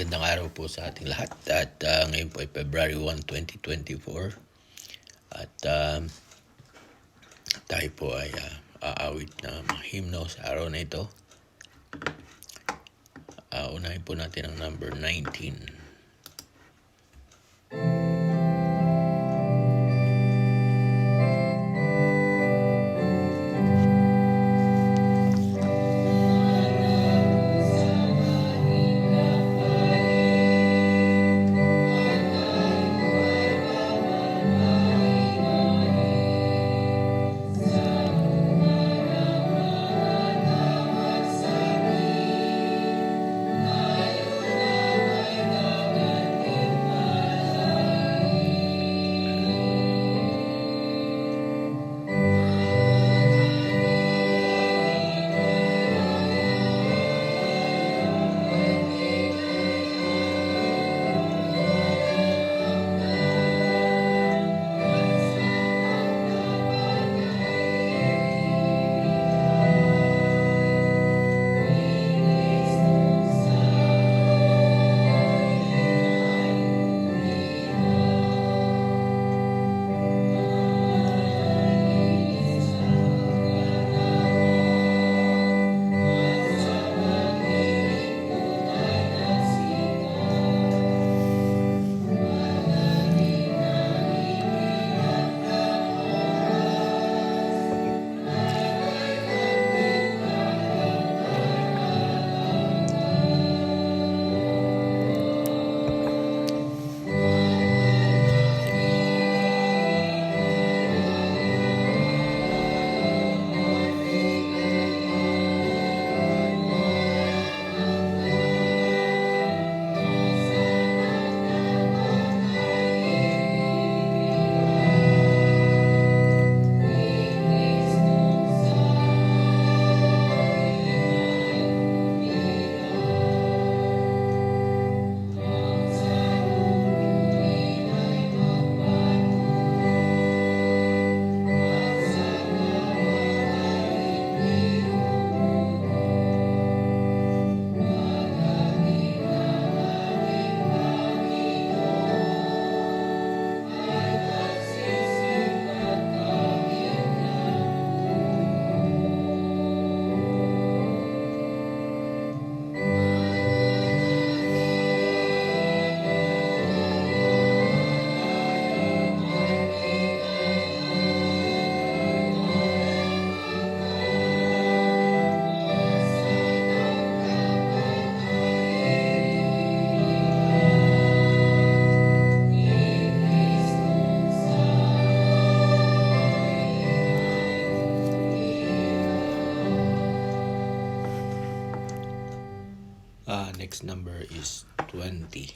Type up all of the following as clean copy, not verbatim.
Magandang araw po sa ating lahat at ngayon po ay February 1, 2024 at tayo po ay aawit na mga himno sa araw na ito. Unahin po natin ang number 19. Next number is 20.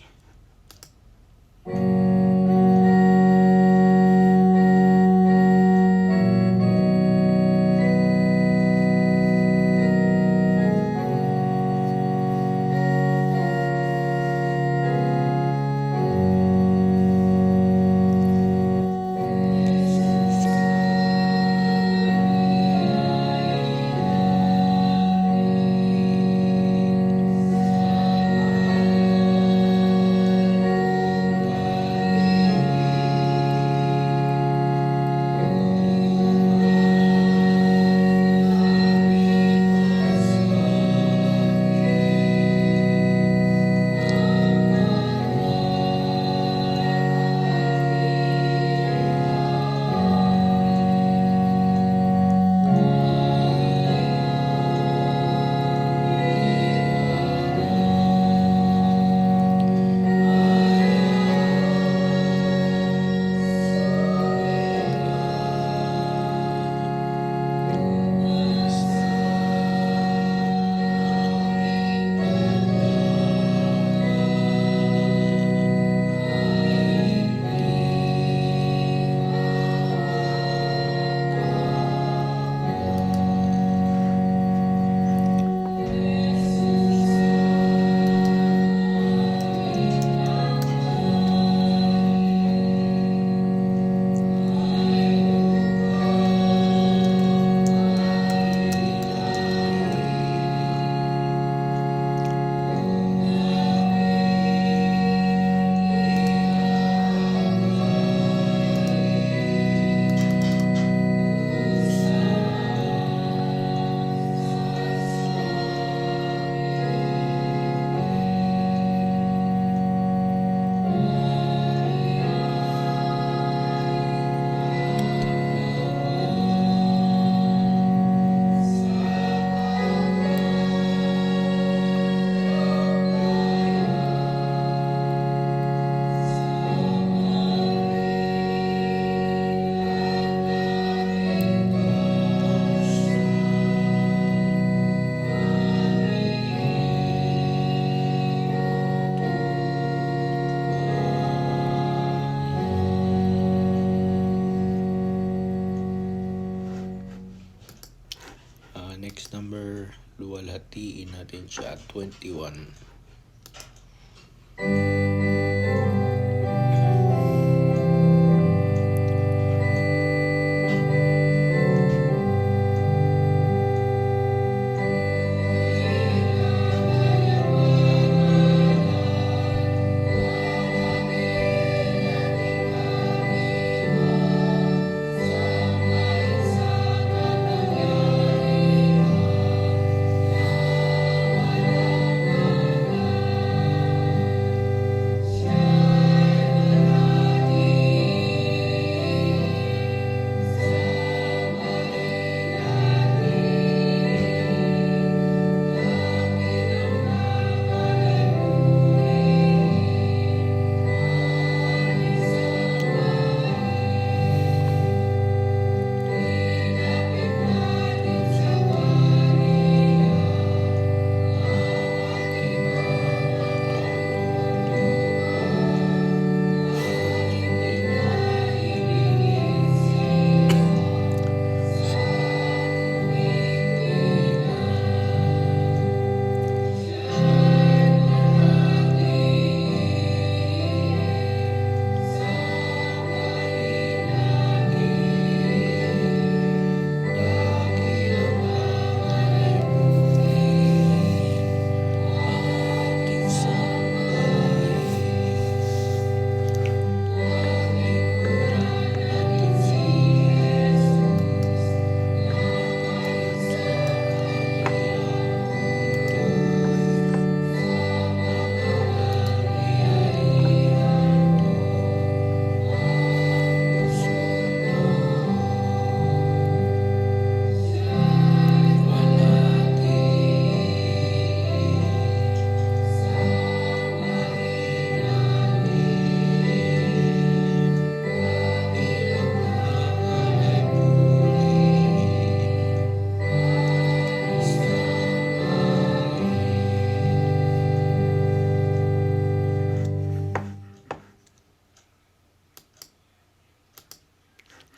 Batiin natin siya 21.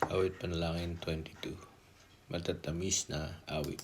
Awit Panalangin 22. Matatamis na awit.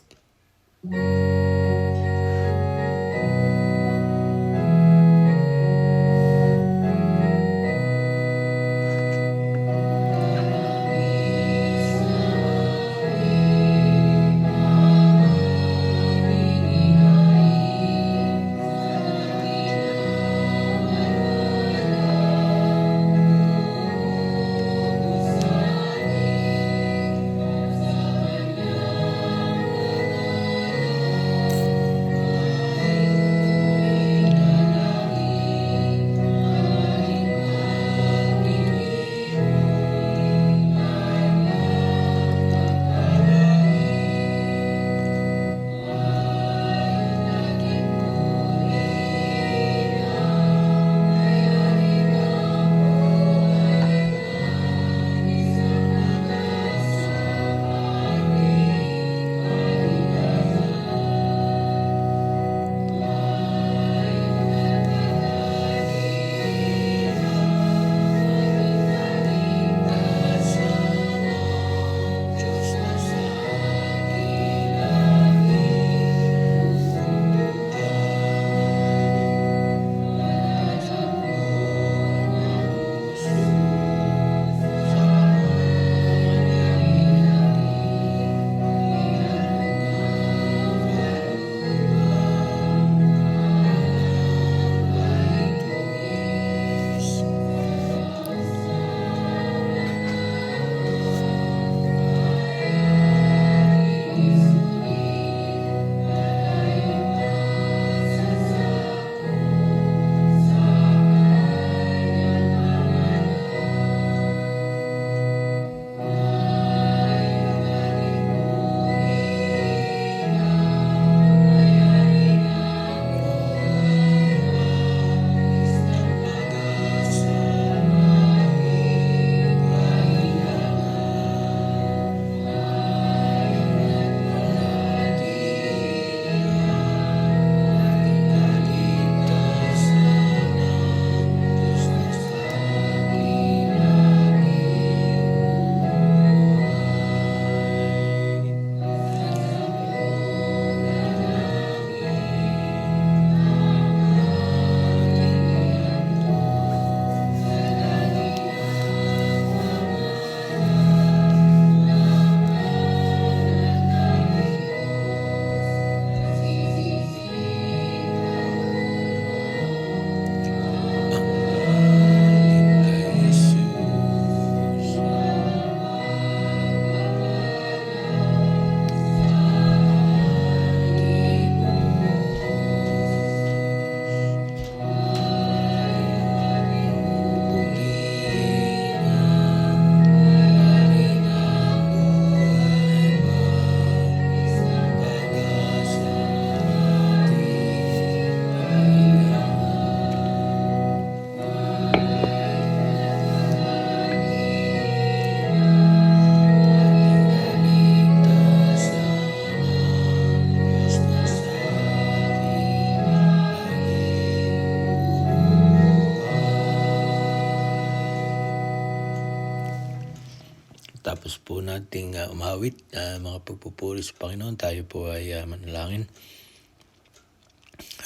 Pagkatapos po nating umawit, mga pagpupuri sa Panginoon, tayo po ay manalangin.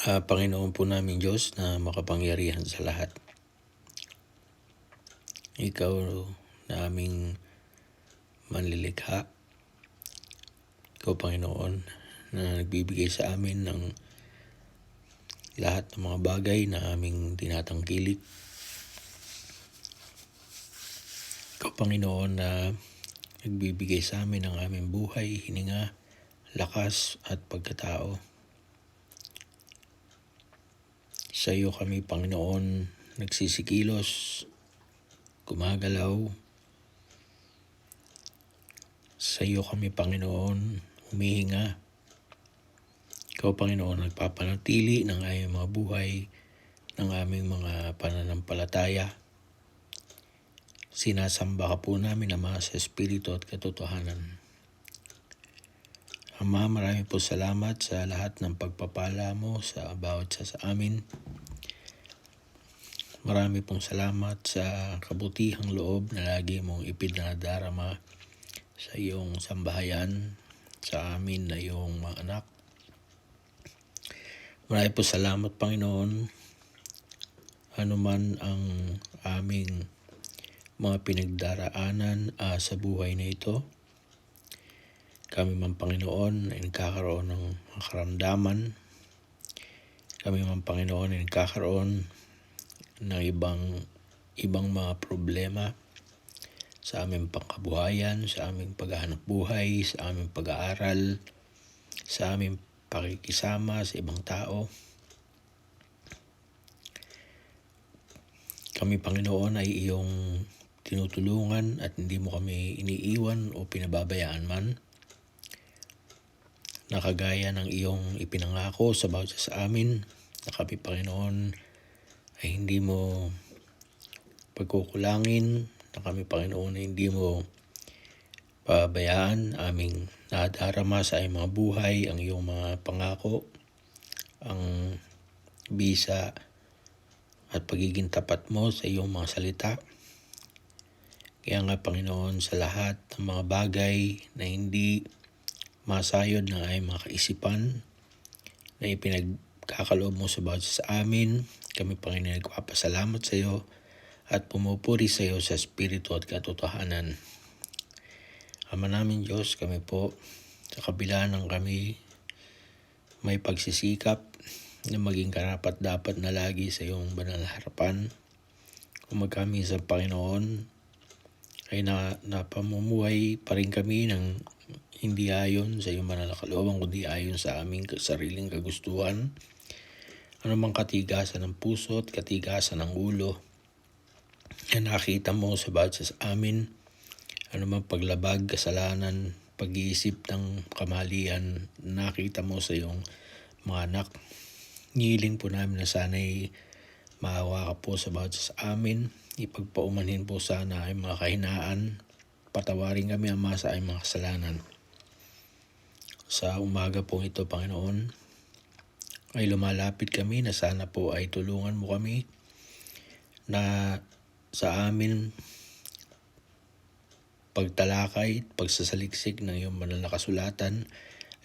Panginoon po namin Diyos na makapangyarihan sa lahat. Ikaw na aming manlilikha. Ikaw, Panginoon, na nagbibigay sa amin ng lahat ng mga bagay na aming tinatangkilik. Ikaw, Panginoon, na nagbibigay sa amin ng aming buhay, hininga, lakas at pagkatao. Sa iyo kami, Panginoon, nagsisikilos, gumagalaw. Sa iyo kami, Panginoon, humihinga. Ikaw, Panginoon, nagpapanatili ng aming mga buhay, ng aming mga pananampalataya. Sinasamba ka po namin, Ama, sa Espiritu at katotohanan. Ama, marami po salamat sa lahat ng pagpapala mo sa bawat isa sa amin. Marami pong salamat sa kabutihang loob na lagi mong ipinadarama sa iyong sambahayan, sa amin na iyong mga anak. Marami po salamat, Panginoon, anuman ang aming mga pinagdaraanan sa buhay na ito. Kami man, Panginoon, ay nagkakaroon ng mga karamdaman. Kami man, Panginoon, ay nagkakaroon ng ibang mga problema sa aming pangkabuhayan, sa aming paghahanap buhay, sa aming pag-aaral, sa aming pakikisama sa ibang tao. Kami, Panginoon, ay iyong tinutulungan at hindi mo kami iniiwan o pinababayaan man. Nakagaya ng iyong ipinangako sa bawat isa sa amin, na kami, Panginoon, ay hindi mo pagkukulangin, na kami, Panginoon, ay hindi mo pabayaan aming nadarama sa aming mga buhay, ang iyong mga pangako, ang bisa at pagiging tapat mo sa iyong mga salita. Kaya nga, Panginoon, sa lahat ng mga bagay na hindi masayod ng aming mga kaisipan na ipinagkakaloob mo sa bawat isa sa amin, kami, Panginoon, nagpapasalamat sa iyo at pumupuri sa iyo sa Espiritu at katotohanan. Ama namin Diyos, kami po sa kabila ng kami may pagsisikap na maging karapat-dapat na lagi sa iyong banal na harapan. Kung kami sa Panginoon ay napamumuhay pa rin kami ng hindi ayon sa iyong banal na kalooban, kundi ayon sa aming sariling kagustuhan. Anumang katigasan ng puso at katigasan ng ulo na nakita mo sa bawat isa sa amin, anumang paglabag, kasalanan, pag-iisip ng kamalian, nakita mo sa iyong mga anak. Ngiling po namin na sana'y maawa ka po sa bawat isa sa amin. Ipagpaumanhin po sana ay mga kahinaan. Patawarin kami, Ama, sa aming mga kasalanan. Sa umaga po ito, Panginoon, ay lumalapit kami na sana po ay tulungan mo kami na sa amin pagtalakay, pagsasaliksik ng iyong banal na kasulatan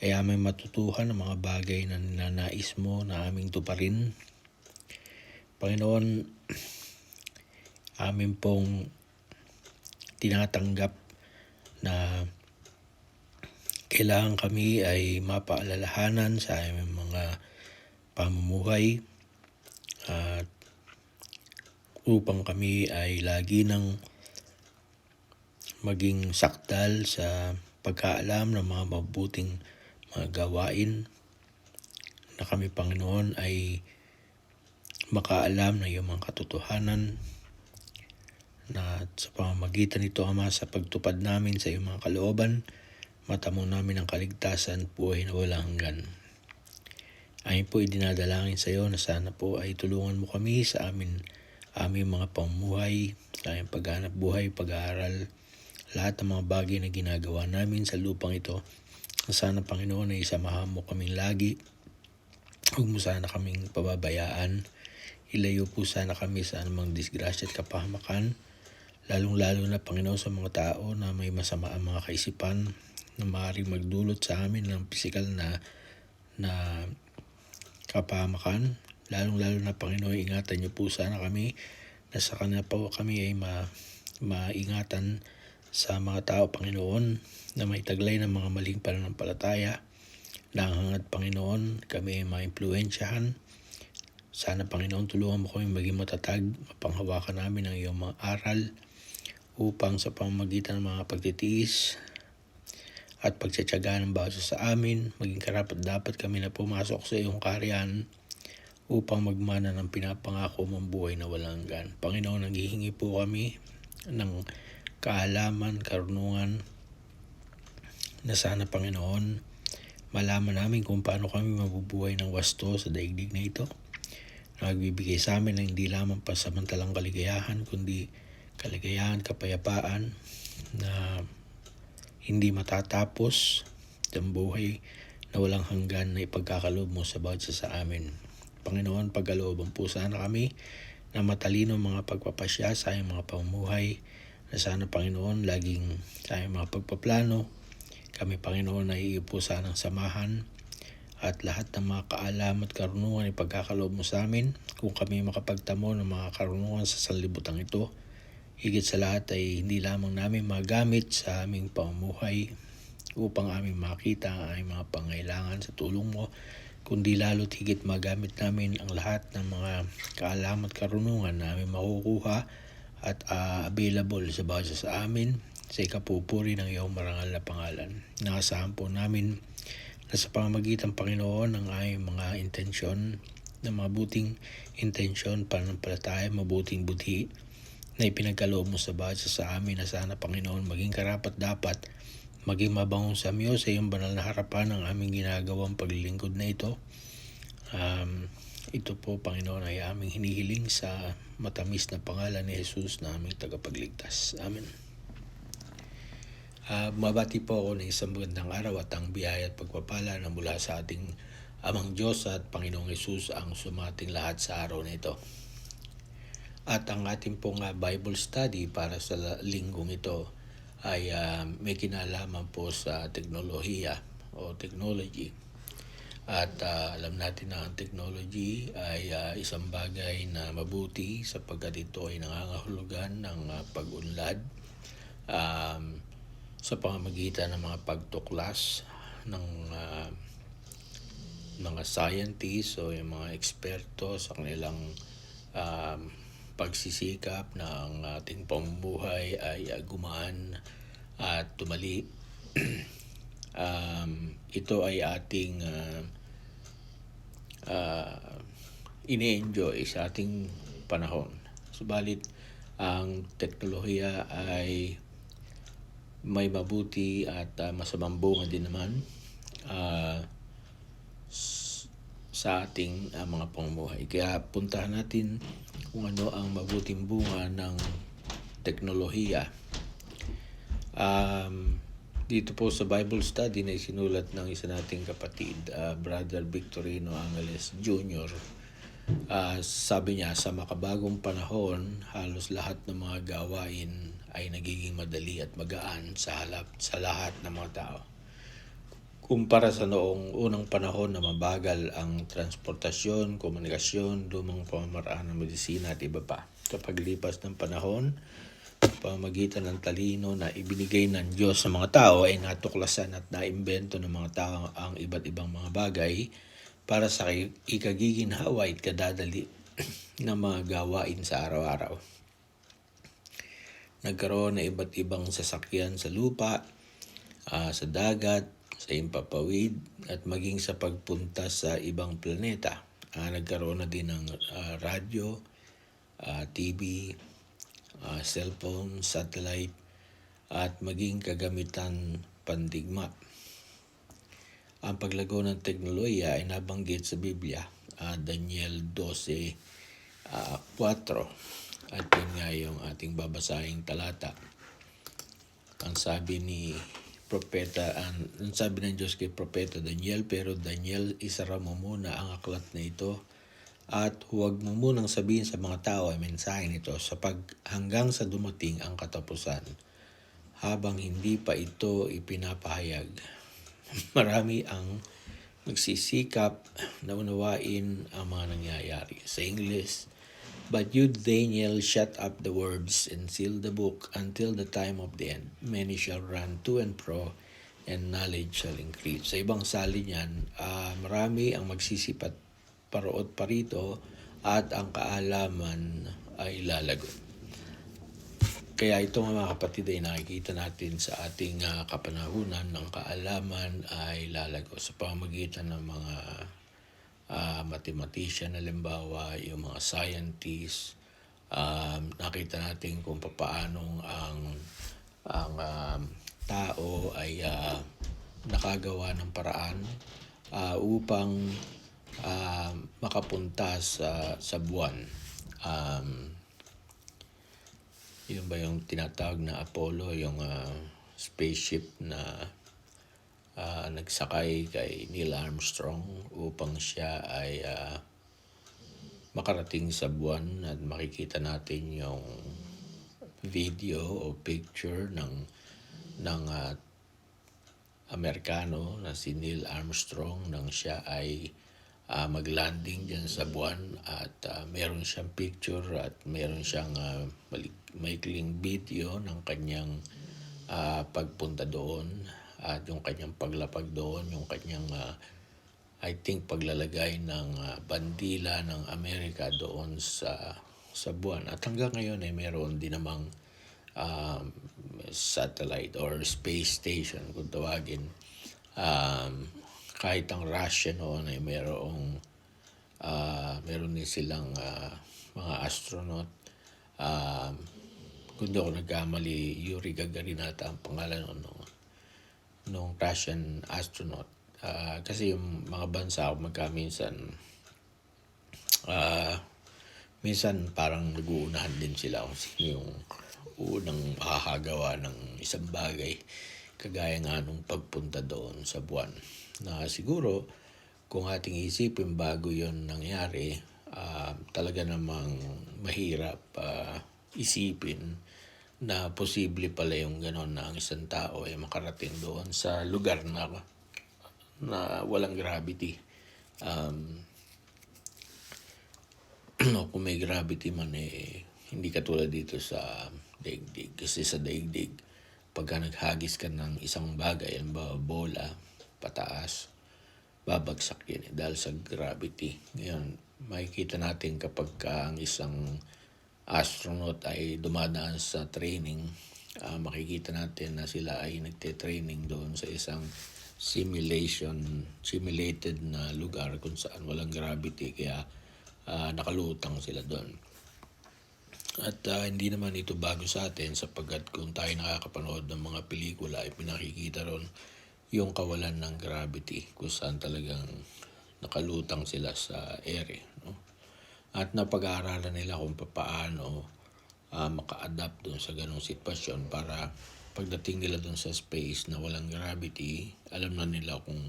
ay aming matutuhan ang mga bagay na ninanais mo na aming tuparin. Panginoon, amin pong tinatanggap na kailangan kami ay mapaalalahanan sa aming mga pamumuhay at upang kami ay lagi ng maging sakdal sa pagkaalam ng mga mabuting mga gawain, na kami, Panginoon, ay makaalam ng iyong mga katotohanan, na sa pamamagitan nito, Ama, sa pagtupad namin sa iyong mga kalooban, matamo namin ang kaligtasan, buhay na walang hanggan. Ayon po idinadalangin sa iyo na sana po ay tulungan mo kami sa aming mga pamumuhay, sa aming paghanap buhay, pag-aaral, lahat ng mga bagay na ginagawa namin sa lupang ito. Sana, Panginoon, ay isamahan mo kaming lagi. Huwag mo sana kaming pababayaan. Ilayo po sana kami sa anumang disgrasya at kapahamakan. lalong-lalo na Panginoon sa mga tao na may masama ang mga kaisipan na maaaring magdulot sa amin ng pisikal na kapahamakan. Lalong-lalo na Panginoon, ingatan niyo po sana kami na sa kanila po kami ay maingatan sa mga tao, Panginoon, na may taglay ng mga maling pananampalataya. Hangad, Panginoon, kami ay maimpluwensyahan. Sana, Panginoon, tulungan mo kami maging matatag, mapanghawakan namin ang iyong mga aral upang sa pamamagitan ng mga pagtitiis at pagtsatsaga ng bawat isa sa amin, maging karapat-dapat kami na pumasok sa iyong kaharian upang magmana ng pinapangako mong buhay na walang hanggan. Panginoon, nanghihingi po kami ng kaalaman, karunungan na sana, Panginoon, malaman namin kung paano kami mabubuhay ng wasto sa daigdig na ito. Nagbibigay sa amin ng hindi lamang pasamantalang kaligayahan, kundi kaligayahan, kapayapaan na hindi matatapos ng buhay na walang hanggan na ipagkakaloob mo sa bawat isa sa amin. Panginoon, pagkalooban po sana kami na matalino mga pagpapasya sa aming mga pamumuhay, na sana, Panginoon, laging sa aming mga pagpaplano, kami, Panginoon, ay iyo po sanang samahan at lahat ng mga kaalam at karunungan ipagkakaloob mo sa amin. Kung kami makapagtamo ng mga karunungan sa sanlibutan ito, higit sa lahat ay hindi lamang namin magamit sa aming pamumuhay upang aming makita ang aming mga pangailangan sa tulong mo, kundi lalo't higit magamit namin ang lahat ng mga kaalaman at karunungan na aming makukuha at available sa bawat isa sa amin sa ikapupuri ng iyong marangal na pangalan. Nakasahan po namin na sa pamamagitan, Panginoon, ng aming mga intensyon, na mabuting intensyon, pananampalataya, mabuting budhi na ipinagkaloob mo sa bawat isa sa amin, na sana, Panginoon, maging karapat-dapat, maging mabangong sa iyo sa iyong banal na harapan ang aming ginagawang paglilingkod na ito. Ito po, Panginoon, ay aming hinihiling sa matamis na pangalan ni Jesus na aming tagapagligtas. Amen. Mabati po ako ng isang magandang araw at ang biyaya at pagpapala na mula sa ating Amang Diyos at Panginoong Jesus ang sumating lahat sa araw na ito. At ang ating pong Bible study para sa linggong ito ay may kinalaman po sa teknolohiya o technology. At alam natin na ang technology ay isang bagay na mabuti sapagkat ito ay nangangahulugan ng pag-unlad sa pamamagitan ng mga pagtuklas ng mga scientists o yung mga eksperto sa kanilang pagsisikap na ang ating pamumuhay ay gumaan at tumali. Ito ay ating ini-enjoy sa ating panahon. Subalit, ang teknolohiya ay may mabuti at masamang bunga din naman sa ating mga pamumuhay. Kaya puntahan natin kung ano ang mabuting bunga ng teknolohiya. Dito po sa Bible study na isinulat ng isa nating kapatid, Brother Victorino Angeles Jr., sabi niya, sa makabagong panahon, halos lahat ng mga gawain ay nagiging madali at magaan sa lahat ng mga tao. Kumpara sa noong unang panahon na mabagal ang transportasyon, komunikasyon, lumang pamamaraan ng medisina at iba pa. Sa paglipas ng panahon, pamamagitan ng talino na ibinigay ng Diyos sa mga tao ay natuklasan at naimbento ng mga tao ang iba't ibang mga bagay para sa ikagiginhawa at kadadali ng mga gawain sa araw-araw. Nagkaroon na iba't ibang sasakyan sa lupa, sa dagat, sa impapawid at maging sa pagpunta sa ibang planeta. Nagkaroon na din ng radyo, TV, cellphone, satellite at maging kagamitan pandigma. Ang paglago ng teknolohiya ay nabanggit sa Biblia, Daniel 12:4. At yun nga yung ating babasahing talata. Ang sabi ng Diyos kay Propeta Daniel, pero Daniel, isara mo muna ang aklat na ito At huwag mo munang sabihin sa mga tao ay mensahe nito hanggang sa dumating ang katapusan, habang hindi pa ito ipinapahayag. Marami ang magsisikap na unawain ang mga nangyayari. Sa English, "But you, Daniel, shut up the words and seal the book until the time of the end. Many shall run to and fro, and knowledge shall increase." Sa ibang salin yan, marami ang magsisipat paroot parito at ang kaalaman ay lalago. Kaya ito mga kapatid ay nakikita natin sa ating kapanahunan ng kaalaman ay lalago sa pamamagitan ng mga mathematician, halimbawa yung mga scientists. Nakita natin kung paano ang tao ay nakagawa ng paraan upang makapunta sa buwan. Yun ba yung tinatawag na Apollo, yung spaceship na nagsakay kay Neil Armstrong upang siya ay makarating sa buwan, at makikita natin yung video o picture ng Amerikano na si Neil Armstrong nang siya ay maglanding dyan sa buwan, at meron siyang picture at meron siyang maikling video ng kanyang pagpunta doon, at yung kanyang paglapag doon, yung kanyang I think paglalagay ng bandila ng Amerika doon sa buwan. At hanggang ngayon ay meron din namang satellite or space station kung tawagin. Kahit ang Russia noon ay meron din silang mga astronaut. Kung di ako nagkamali, Yuri Gagarin ata ang pangalan nung Russian astronaut. Kasi yung mga bansa minsan parang nag-uunahan din sila kung sino yung unang makakagawa ng isang bagay, kagaya nga nung pagpunta doon sa buwan, na siguro kung ating isipin bago yon nangyari, talaga namang mahirap isipin na posible pala yung gano'n na ang isang tao ay makarating doon sa lugar na walang gravity. Kung may gravity man, hindi katulad dito sa daigdig. Kasi sa daigdig, pagka naghagis ka ng isang bagay, bola, pataas, babagsak yun dahil sa gravity. Ngayon, makikita natin kapag ang isang astronaut ay dumadaan sa training, makikita natin na sila ay nagte-training doon sa isang simulated na lugar kung saan walang gravity, kaya nakalutang sila doon. At hindi naman ito bago sa atin, sapagkat kung tayo nakakapanood ng mga pelikula ay pinakikita ron yung kawalan ng gravity, kung saan talagang nakalutang sila sa ere, no? At napag-aaralan nila kung paano maka-adapt doon sa ganong sitwasyon, para pagdating nila doon sa space na walang gravity, alam na nila kung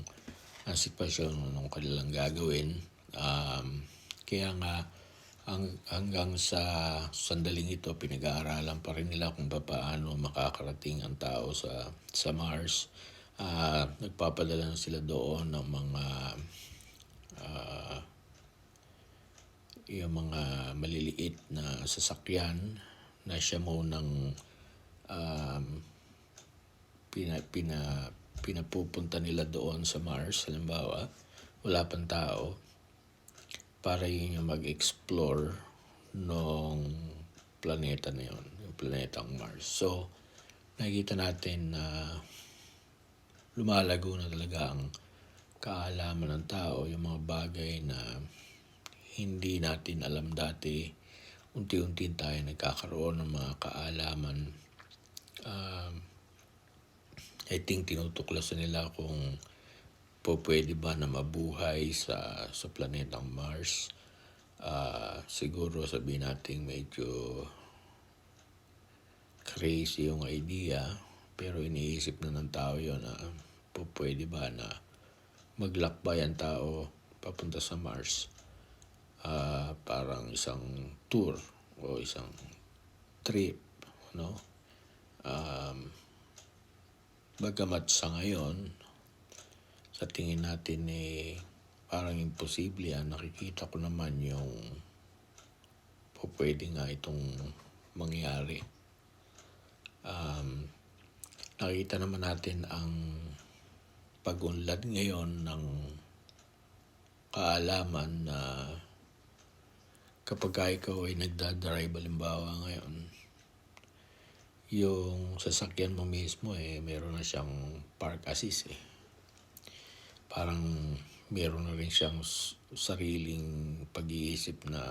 ang sitwasyon anong kanilang gagawin. Kaya nga hanggang sa sandaling ito, pinag-aaralan pa rin nila kung paano makakarating ang tao sa Mars. Nagpapadala na sila doon ng yung mga maliliit na sasakyan na siya munang pinapupunta nila doon sa Mars. Halimbawa, wala pang tao, para yun yung mag-explore nung planeta na yun, yung planetang Mars. So, nakikita natin na lumalago na talaga ang kaalaman ng tao, yung mga bagay na hindi natin alam dati. Unti-unti tayo nagkakaroon ng mga kaalaman. I think tinutuklasan nila kung pwede ba na mabuhay sa planetang Mars. Siguro sabihin natin medyo crazy yung idea, pero iniisip na ng tao yun na pwede ba na maglakbay ang tao papunta sa Mars. parang isang tour o isang trip, no? Bagamat sa ngayon, sa tingin natin parang imposible nakikita ko naman yung pwede nga itong mangyari. Nakita naman natin ang pag-unlad ngayon ng kaalaman na kapag ikaw ay nagdadrive, halimbawa ngayon, yung sasakyan mo mismo meron na siyang park assist Parang meron na rin siyang sariling pag-iisip na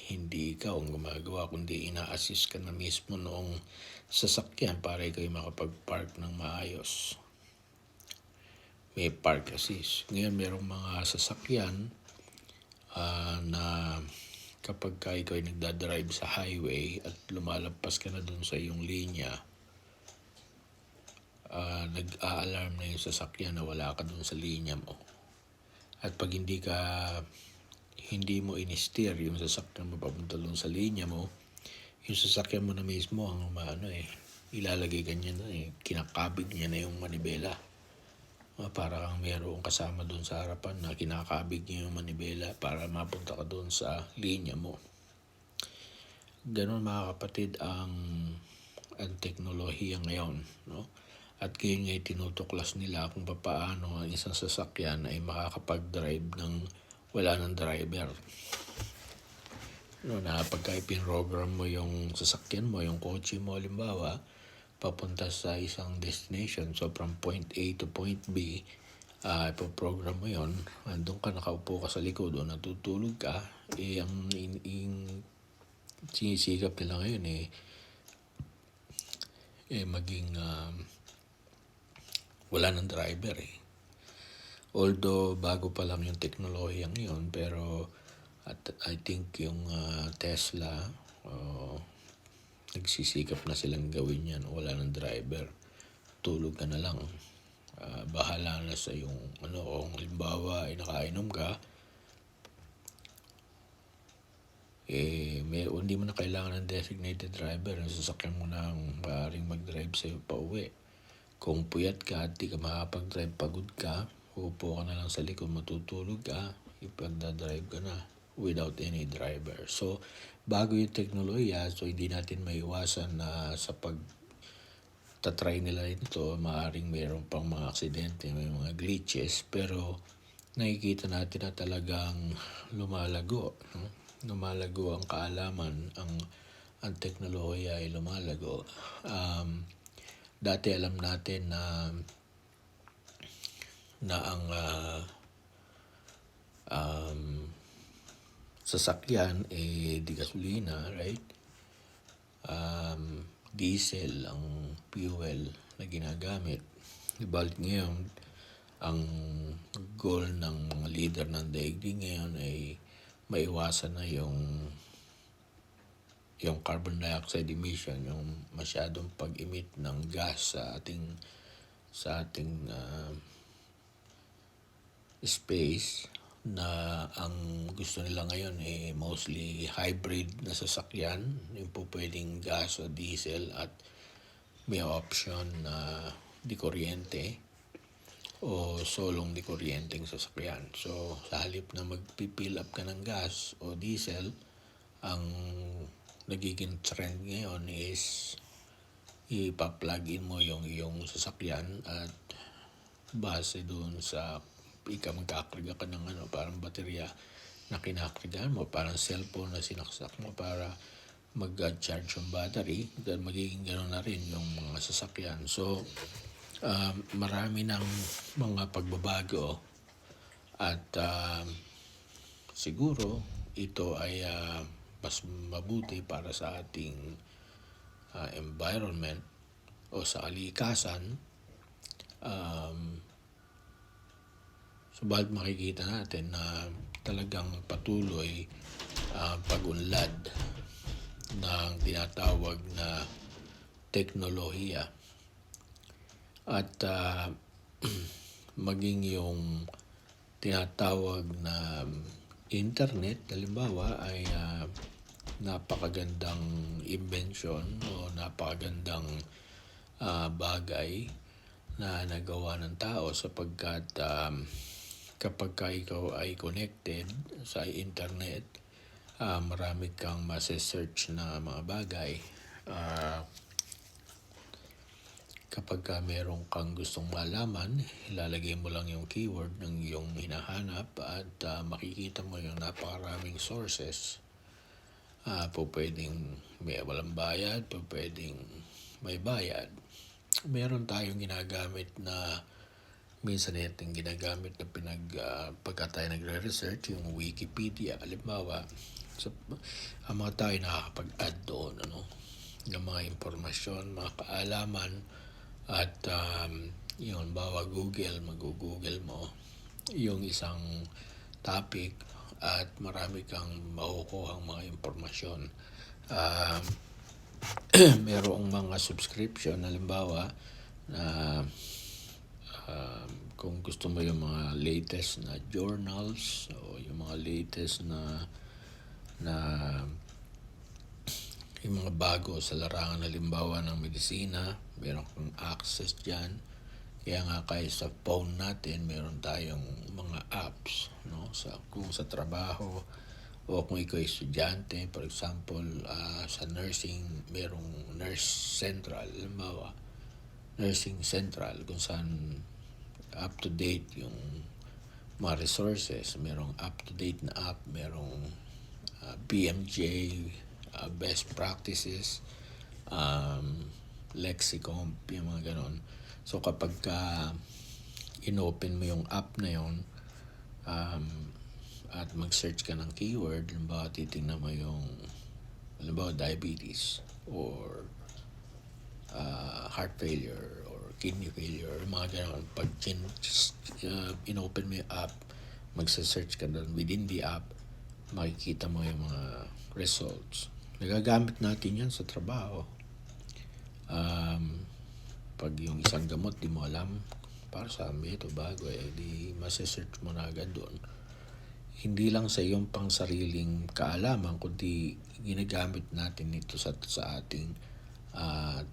hindi ikaw ang gumagawa, kundi ina-assist ka na mismo noong sasakyan para ikaw ay makapag-park ng maayos. May park assist. Ngayon merong mga sasakyan na kapag ikaw ay nagdadrive sa highway at lumalagpas ka na dun sa iyong linya, nag-a-alarm na yung sasakyan na wala ka dun sa linya mo. At pag hindi mo in-steer yung sasakyan mo papunta dun sa linya mo, yung sasakyan mo na mismo ang ilalagay ganyan kinakabig niya na yung manibela. Para kang mayroong kasama doon sa harapan na kinakabig niya yung manibela para mapunta ka doon sa linya mo. Ganon mga kapatid ang teknolohiya ngayon, no? At ngayon ay tinutuklas nila kung paano ang isang sasakyan ay makakapag-drive ng wala ng driver. Na pagka ipin-program mo yung sasakyan mo, yung kotse mo halimbawa, papunta sa isang destination, so from point A to point B, ipoprogram mo yon, andun ka, nakaupo ka sa likod o natutulog ka, ang sinisikap nila ngayon maging wala ng driver Although bago pa lang yung teknolohiya ngayon, pero I think yung Tesla, nagsisikap na silang gawin yan, wala ng driver, tulog ka na lang, bahala na sa yung kung halimbawa ay nakainom ka, hindi mo na kailangan ng designated driver, ang sasakyan mo na maaaring mag-drive sa'yo pa uwi. Kung puyat ka at di ka makapag-drive, pagod ka, upo ka na lang sa likod, matutulog ka, ipagdadrive ka na without any driver. So, bago yung teknolohiya, so hindi natin maiwasan na sa pag-tatry nila ito, maaaring mayroon pang mga aksidente, may mga glitches, pero nakikita natin na talagang lumalago. Lumalago ang kaalaman, ang teknolohiya ay lumalago. Dati alam natin na ang sasakyan di gasolina, right? Diesel ang fuel na ginagamit. Ibalik ngayon, ang goal ng mga leader ng daigdig ngayon ay maiwasan na yung carbon dioxide emission, yung masyadong pag-emit ng gas sa ating space, na ang gusto nila ngayon mostly hybrid na sasakyan, yung po pwedeng gas o diesel at may option na di kuryente o solong di kuryenteng sasakyan. So sa halip na magpipill up ka ng gas o diesel, ang nagiging trend ngayon is ipa-plug in mo yung iyong sasakyan at base doon sa magkakarga ka ng parang baterya na kinakargahan mo, parang cellphone na sinaksak mo para mag-charge yung battery, then magiging gano'n na rin yung mga sasakyan. So marami ng mga pagbabago at siguro ito ay mas mabuti para sa ating environment o sa kalikasan. Subalit makikita natin na talagang patuloy pag-unlad ng tinatawag na teknolohiya at maging yung tinatawag na internet, halimbawa, ay napakagandang invention o napakagandang bagay na nagawa ng tao sapagkat kapag ikaw ay connected sa internet, marami kang mase-search na mga bagay. Kapag meron kang gustong malaman, ilalagay mo lang yung keyword ng iyong hinahanap at makikita mo yung napakaraming sources. Pwedeng may walang bayad, pwedeng may bayad. Meron tayong ginagamit na minsan natin ginagamit na pagka tayo nagre-research, yung Wikipedia, halimbawa. So, ang mga tayo nakakapag-add doon, ng mga impormasyon, mga kaalaman, at yun, bawa mag-google mo yung isang topic at marami kang makukuhang mga impormasyon. Merong mga subscription, halimbawa, kung gusto mo yung mga latest na journals o yung mga latest na yung mga bago sa larangan, halimbawa ng medisina, meron kang access dyan. Kaya nga kahit sa phone natin, meron tayong mga apps, kung sa trabaho o kung ikaw ay estudyante, for example, sa nursing, merong Nurse Central, halimbawa, Nursing Central, kung saan up-to-date yung mga resources. Merong up-to-date na app, merong BMJ, best practices, lexicon, yung mga ganon. So kapag inopen mo yung app na yon, at mag-search ka ng keyword, halimbawa titingnan mo yung diabetes or heart failure or kidney failure, mga ganon. Pag inopen mo yung app, magsa-search ka doon within the app, makikita mo yung mga results. Nagagamit natin yan sa trabaho. Pag yung isang gamot di mo alam, para sa ito bago, di masa-search mo na agad doon. Hindi lang sa iyong pang sariling kaalaman, kundi ginagamit natin ito sa ating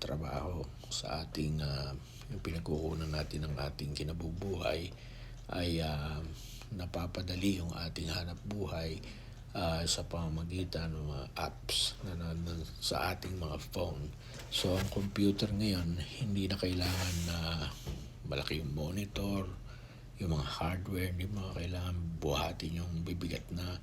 trabaho, sa ating yung pinagkukunan natin ng ating kinabubuhay, ay napapadali yung ating hanap buhay sa pamamagitan ng mga apps na sa ating mga phone. So, ang computer ngayon, hindi na kailangan na malaki yung monitor, yung mga hardware, hindi mo kailangan buhatin yung bibigat na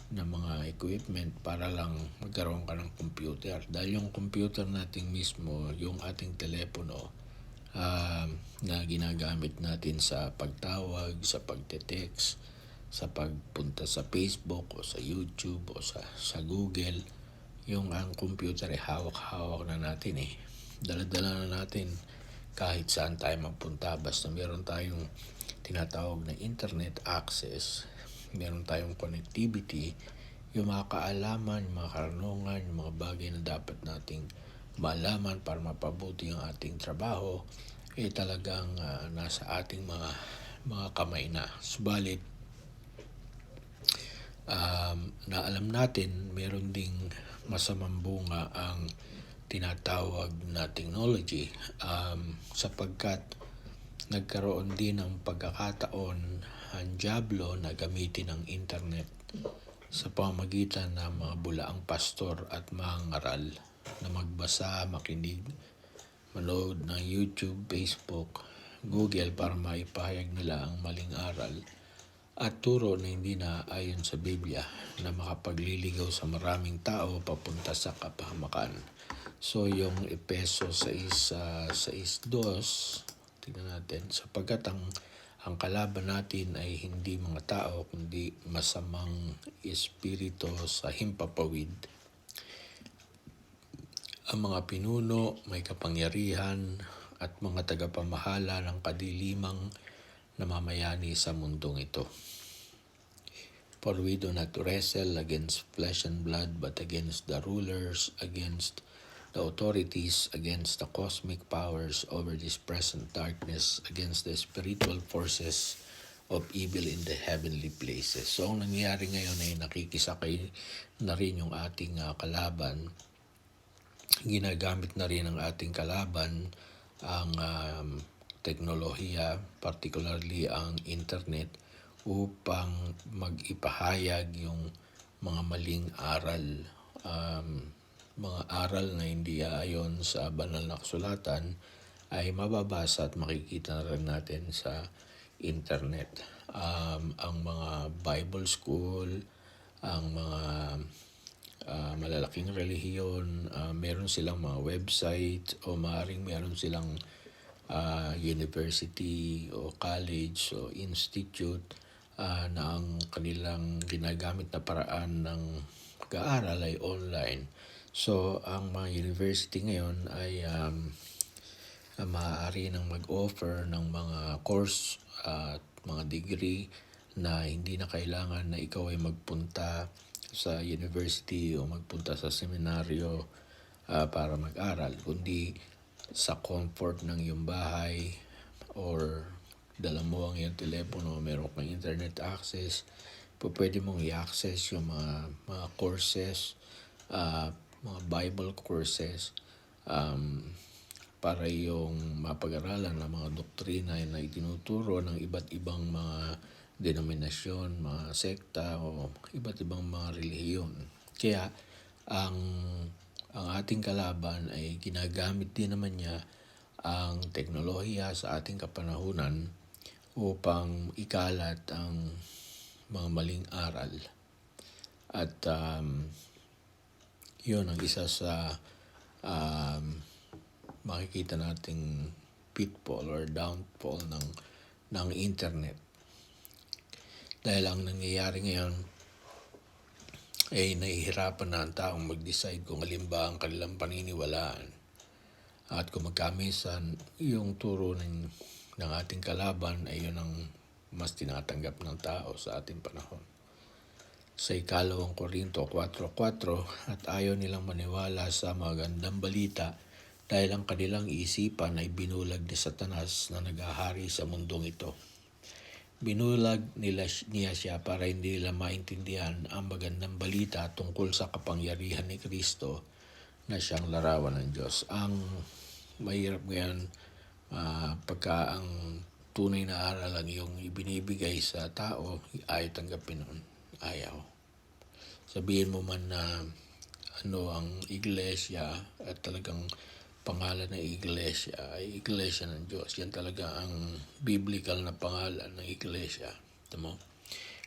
mga equipment para lang magkaroon ka ng computer. Dahil yung computer natin mismo, yung ating telepono, na ginagamit natin sa pagtawag, sa pagte-text, sa pagpunta sa Facebook o sa YouTube o sa Google, yung ang computer ay hawak-hawak na natin Dala-dala na natin kahit saan tayo magpunta. Basta meron tayong tinatawag na internet access, meron tayong connectivity, yung mga kaalaman, yung mga karanungan, yung mga bagay na dapat nating malaman para mapabuti ang ating trabaho, talagang nasa ating mga kamay na. Subalit, na alam natin, meron ding masamang bunga ang tinatawag na technology, sapagkat nagkaroon din ng pagkakataon ang dyablo na gamitin ang internet sa pamamagitan ng mga bulaang pastor at mga ngaral na magbasa, makinig, manood ng YouTube, Facebook, Google para maipahayag nila ang maling aral at turo na hindi na ayon sa Biblia na makapagliligaw sa maraming tao papunta sa kapahamakan. So yung Efeso 6:2, tingnan natin, sapagkat ang kalaban natin ay hindi mga tao kundi masamang espiritu sa himpapawid. Ang mga pinuno, may kapangyarihan at mga tagapamahala ng kadilimang namamayani sa mundong ito. For we do not wrestle against flesh and blood, but against the rulers, against the authorities, against the cosmic powers over this present darkness, against the spiritual forces of evil in the heavenly places. So ang nangyayari ngayon ay nakikisakay na rin yung ating kalaban. Ginagamit na rin ng ating kalaban ang teknolohiya, particularly ang internet, upang mag-ipahayag yung mga maling aral. Mga aral na hindi ayon sa banal na kasulatan ay mababasa at makikita na rin natin sa internet. Ang mga Bible school, ang mga malalaking relihiyon, meron silang mga website o maaaring meron silang university o college o institute na ang kanilang ginagamit na paraan ng pag-aaral ay online. So, ang mga university ngayon ay maaari nang mag-offer ng mga course at mga degree na hindi na kailangan na ikaw ay magpunta sa university o magpunta sa seminaryo para mag-aral, kundi sa comfort ng iyong bahay or dala mo ang iyong telepono, meron kang internet access, pwede mong i-access yung mga courses, mga Bible courses, para yung mapag-aralan ng mga doktrina na itinuturo ng iba't ibang mga denominasyon, mga sekta o iba't ibang mga relihiyon. Kaya ang ating kalaban ay ginagamit din naman niya ang teknolohiya sa ating kapanahunan upang ikalat ang mga maling aral. At yun ang isa sa makikita nating pitfall or downfall ng internet. Dahil ang nangyayari ngayon ay nahihirapan na ang taong mag-decide kung alin ba ang kanilang paniniwalaan. At kung magkamisan yung turo ng ating kalaban ay yun ang mas tinatanggap ng tao sa ating panahon. Sa 2 Korinto 4:4, at ayaw nilang maniwala sa magandang balita dahil ang kanilang isipan ay binulag ni Satanas na naghahari sa mundong ito. Binulag niya siya para hindi nila maintindihan ang magandang balita tungkol sa kapangyarihan ni Kristo na siyang larawan ng Diyos. Ang mahirap ngayon pagka ang tunay na aral ang iyong ibinibigay sa tao, ayaw tanggapin nun. Ayaw. Sabihin mo man na ang iglesia at talagang pangalan ng iglesia ay iglesia ng Diyos. Yan talaga ang biblical na pangalan ng iglesia.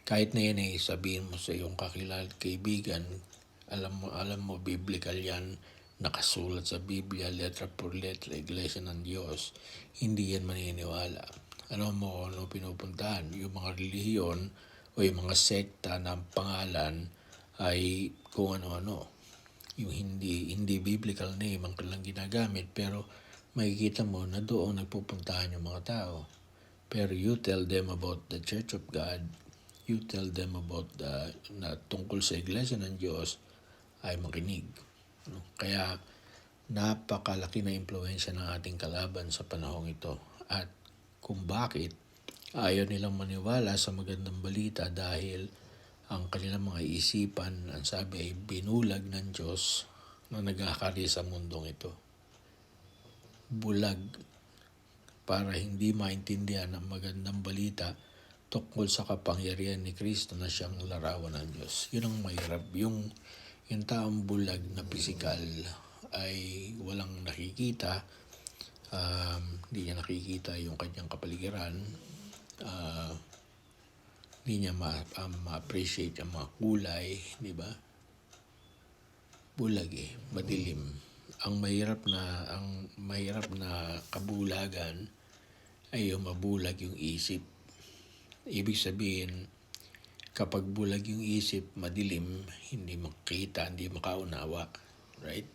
Kahit na yan ay sabihin mo sa iyong kaibigan, alam mo biblical yan, nakasulat sa Biblia, letra por letra, iglesia ng Diyos, hindi yan maniniwala. Ano pinupuntahan? Yung mga relihiyon o yung mga sekta na pangalan ay kung ano-ano. Yung hindi biblical name ang kanilang ginagamit, pero makikita mo na doon nagpupuntahan yung mga tao. Pero you tell them about the Church of God, you tell them about na tungkol sa iglesia ng Diyos, ay makinig. Kaya napakalaki na impluwensya ng ating kalaban sa panahong ito. At kung bakit ayaw nilang maniwala sa magandang balita dahil ang kanilang mga isipan, ang sabi ay binulag ng Diyos na naghahari sa mundong ito. Bulag para hindi maintindihan ang magandang balita tungkol sa kapangyarihan ni Kristo na siyang larawan ng Diyos. Yun ang mahirap. Yung taong bulag na pisikal ay walang nakikita, hindi niya nakikita yung kanyang kapaligiran, hindi niya ma-appreciate ang mga kulay, di ba? Bulag madilim. Ang mahirap na kabulagan ay yung mabulag yung isip. Ibig sabihin, kapag bulag yung isip, madilim, hindi makita, hindi makaunawa. Right?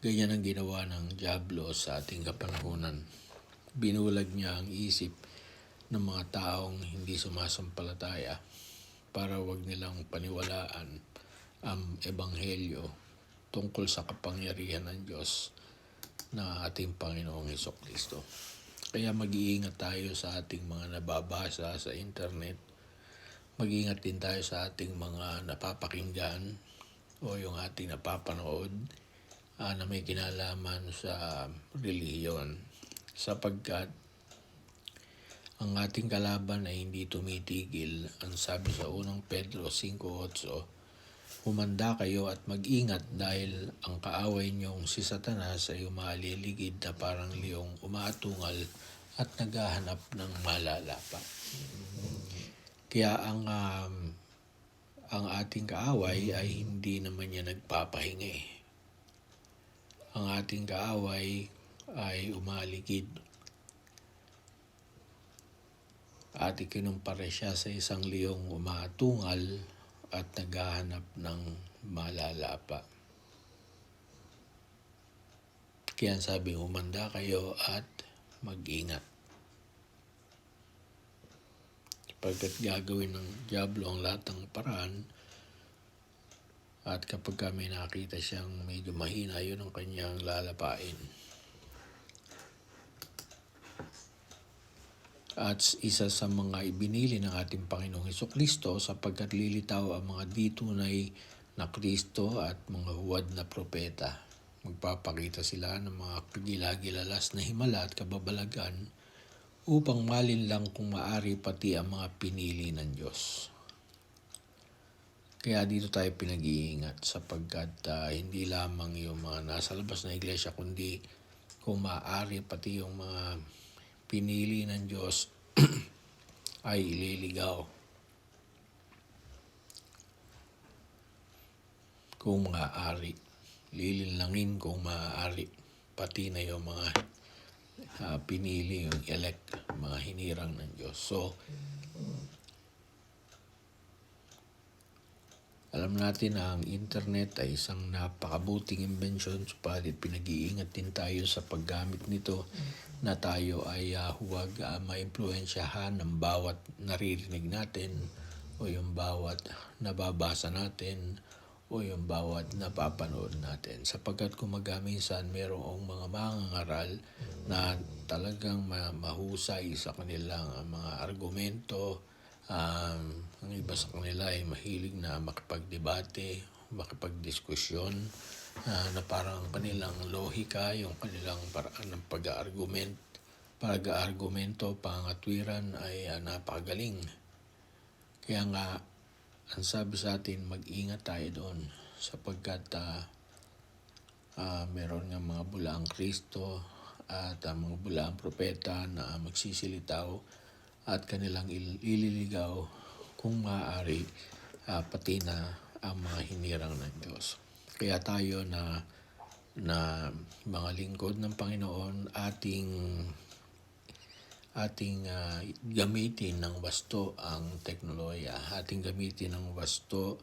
Ganyan ang ginawa ng dyablo sa ating kapanahunan. Binulag niya ang isip ng mga taong hindi sumasampalataya para wag nilang paniwalaan ang ebanghelyo tungkol sa kapangyarihan ng Diyos na ating Panginoong Hesukristo. Kaya mag-iingat tayo sa ating mga nababasa sa internet. Mag-iingat din tayo sa ating mga napapakinggan o yung ating napapanood na may kinalaman sa relihiyon. Sapagkat ang ating kalaban ay hindi tumitigil. Ang sabi sa unang Pedro 5:8, humanda kayo at mag-ingat dahil ang kaaway niyong si Satanas ay umaliligid na parang leong umaatungal at naghahanap ng malalapa. Kaya ang ating kaaway ay hindi naman niya nagpapahinga. Ang ating kaaway ay umaligid at ikinumpara siya sa isang leong umaatungal at naghahanap ng malalapa. Kaya sabi, humanda kayo at mag-ingat. Pagkat gagawin ng diablo ang lahat ng paraan at kapag kami nakita siyang medyo mahina, yun ang kanyang lalapain. At isa sa mga ibinili ng ating Panginoong Hesukristo sapagkat lilitaw ang mga di tunay na Kristo at mga huwad na propeta. Magpapakita sila ng mga kagilagilalas na himala at kababalagan upang malinlang kung maari pati ang mga pinili ng Diyos. Kaya dito tayo pinag-iingat sapagkat hindi lamang yung mga nasa labas na iglesia kundi kung maaari pati yung mga pinili ng Diyos ay ililigaw. Kung maaari, lilinlangin kung maaari, pati na yung mga pinili, yung elect, mga hinirang ng Diyos. So, alam natin na ang internet ay isang napakabuting imbensyon, supalit pinag-iingat din tayo sa paggamit nito na tayo ay huwag maimpluwensyahan ng bawat naririnig natin o yung bawat nababasa natin o yung bawat napapanood natin. Sapagkat kung minsan mayroong mga mangangaral na talagang mahusay sa kanilang mga argumento. Ang iba sa kanila ay mahilig na makipagdebate, makipagdiskusyon, na parang kanilang lohika, yung kanilang paraan ng pag-argumento, pangatwiran ay napakagaling. Kaya nga, ang sabi sa atin, mag-ingat tayo doon sapagkat meron nga mga bulaang Kristo at mga bulaang propeta na magsisilitaw at kanilang ililigaw kung maaari pati na ang mga hinirang ng Diyos. Kaya tayo na mga lingkod ng Panginoon ating gamitin ng wasto ang teknolohiya, ating gamitin ng wasto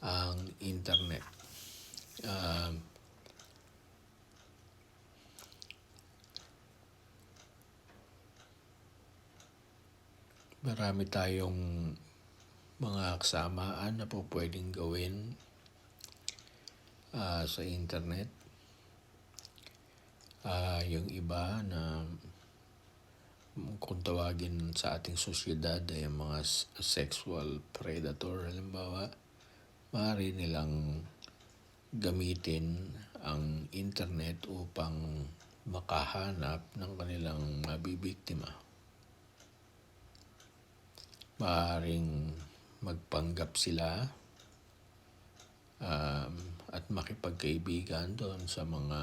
ang internet. Marami tayong mga kasamaan na po pwedeng gawin sa internet. Yung iba na kung tawagin sa ating sosyedad ay mga sexual predator, halimbawa, maaari nilang gamitin ang internet upang makahanap ng kanilang mabibiktima. Maaaring magpanggap sila at makipagkaibigan doon sa mga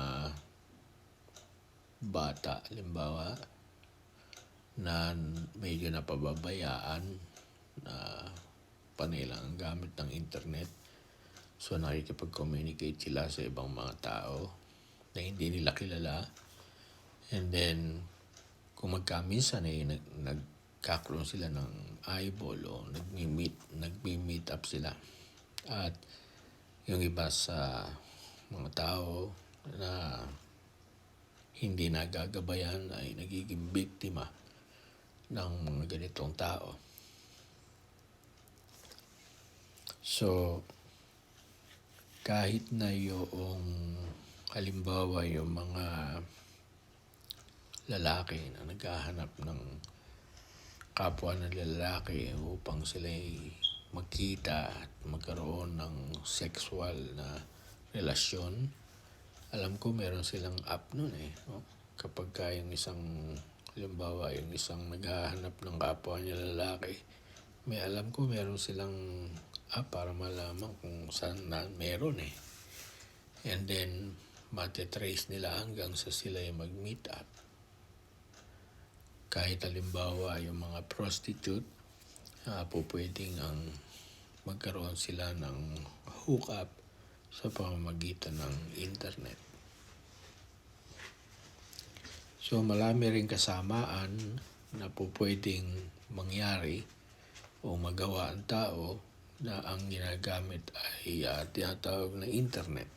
bata, halimbawa, na medyo napababayaan na panilang gamit ng internet. So nakikipag-communicate sila sa ibang mga tao na hindi nila kilala. And then, kung magkaminsan ay nagkakaroon sila ng eyeball o nagmi-meet up sila. At yung iba sa mga tao na hindi nagagabayan ay nagiging biktima ng mga ganitong tao. So, kahit na yung halimbawa yung mga lalaki na naghahanap ng kapwa na lalaki upang sila'y magkita at magkaroon ng sexual na relasyon. Alam ko meron silang app nun no? Kapag yung isang, halimbawa yung isang naghahanap ng kapwa niya lalaki, alam ko meron silang app para malaman kung saan na meron And then, matitrace nila hanggang sa sila ay mag-meet up. Kahit halimbawa yung mga prostitute, pwedeng ang magkaroon sila ng hookup sa pamamagitan ng internet. So marami rin kasamaan na pwedeng mangyari o magawa ang tao na ang ginagamit ay tinatawag na internet.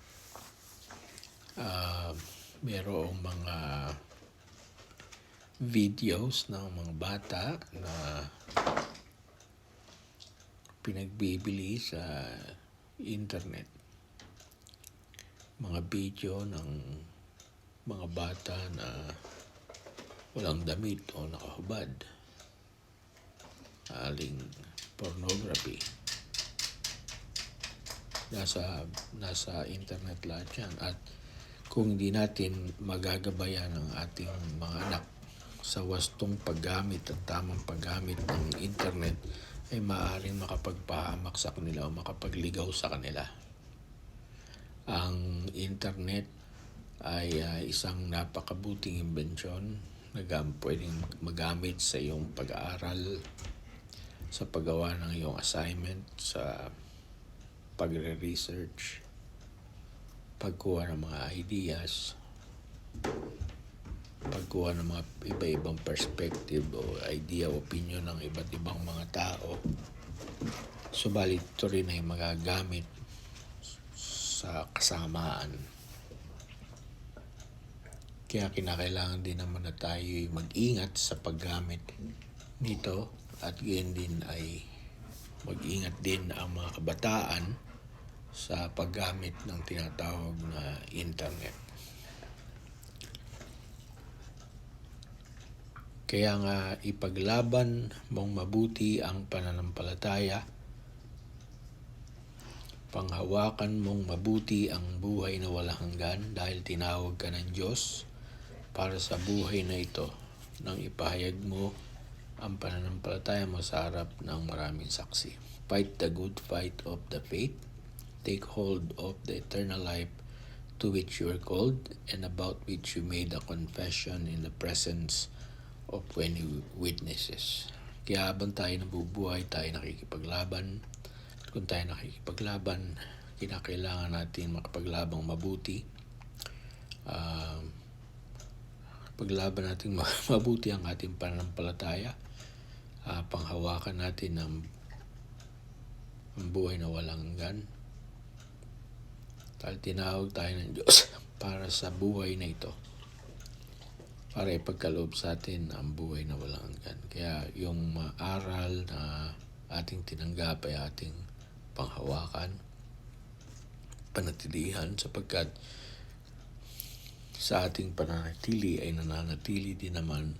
Mayroong mga videos ng mga bata na pinagbibili sa internet. Mga video ng mga bata na walang damit o nakahubad. Aling pornography. Nasa internet lahat yan. At kung hindi natin magagabayan ang ating mga anak sa wastong paggamit at tamang paggamit ng internet, ay maaaring makapagpahamak sa kanila o makapagligaw sa kanila. Ang internet ay isang napakabuting imbensyon na pwedeng magamit sa iyong pag-aaral, sa paggawa ng iyong assignment, sa pagre-research, pagkuha ng mga ideas, pagkuha ng mga iba-ibang perspective o idea, opinion ng iba't ibang mga tao. Subalit ito rin ay magagamit sa kasamaan. Kaya kinakailangan din naman na tayo mag-ingat sa paggamit nito at gayon din ay mag-ingat din ang mga kabataan sa paggamit ng tinatawag na internet. Kaya nga ipaglaban mong mabuti ang pananampalataya, panghawakan mong mabuti ang buhay na walang hanggan dahil tinawag ka ng Diyos para sa buhay na ito nang ipahayag mo ang pananampalataya mo sa harap ng maraming saksi. Fight the good fight of the faith. Take hold of the eternal life to which you are called and about which you made a confession in the presence of many witnesses. Kaya habang tayo nabubuhay, tayo nakikipaglaban. At kung tayo nakikipaglaban, kinakailangan natin makapaglabang mabuti. Paglaban natin mabuti ang ating pananampalataya. Panghawakan natin ang buhay na walang hanggan. Dahil tinawag tayo ng Diyos para sa buhay na ito. Para ipagkaloob sa atin ang buhay na walang hanggan. Kaya yung aral na ating tinanggap ay ating panghawakan, panatilihan, sapagkat sa ating pananatili ay nananatili din naman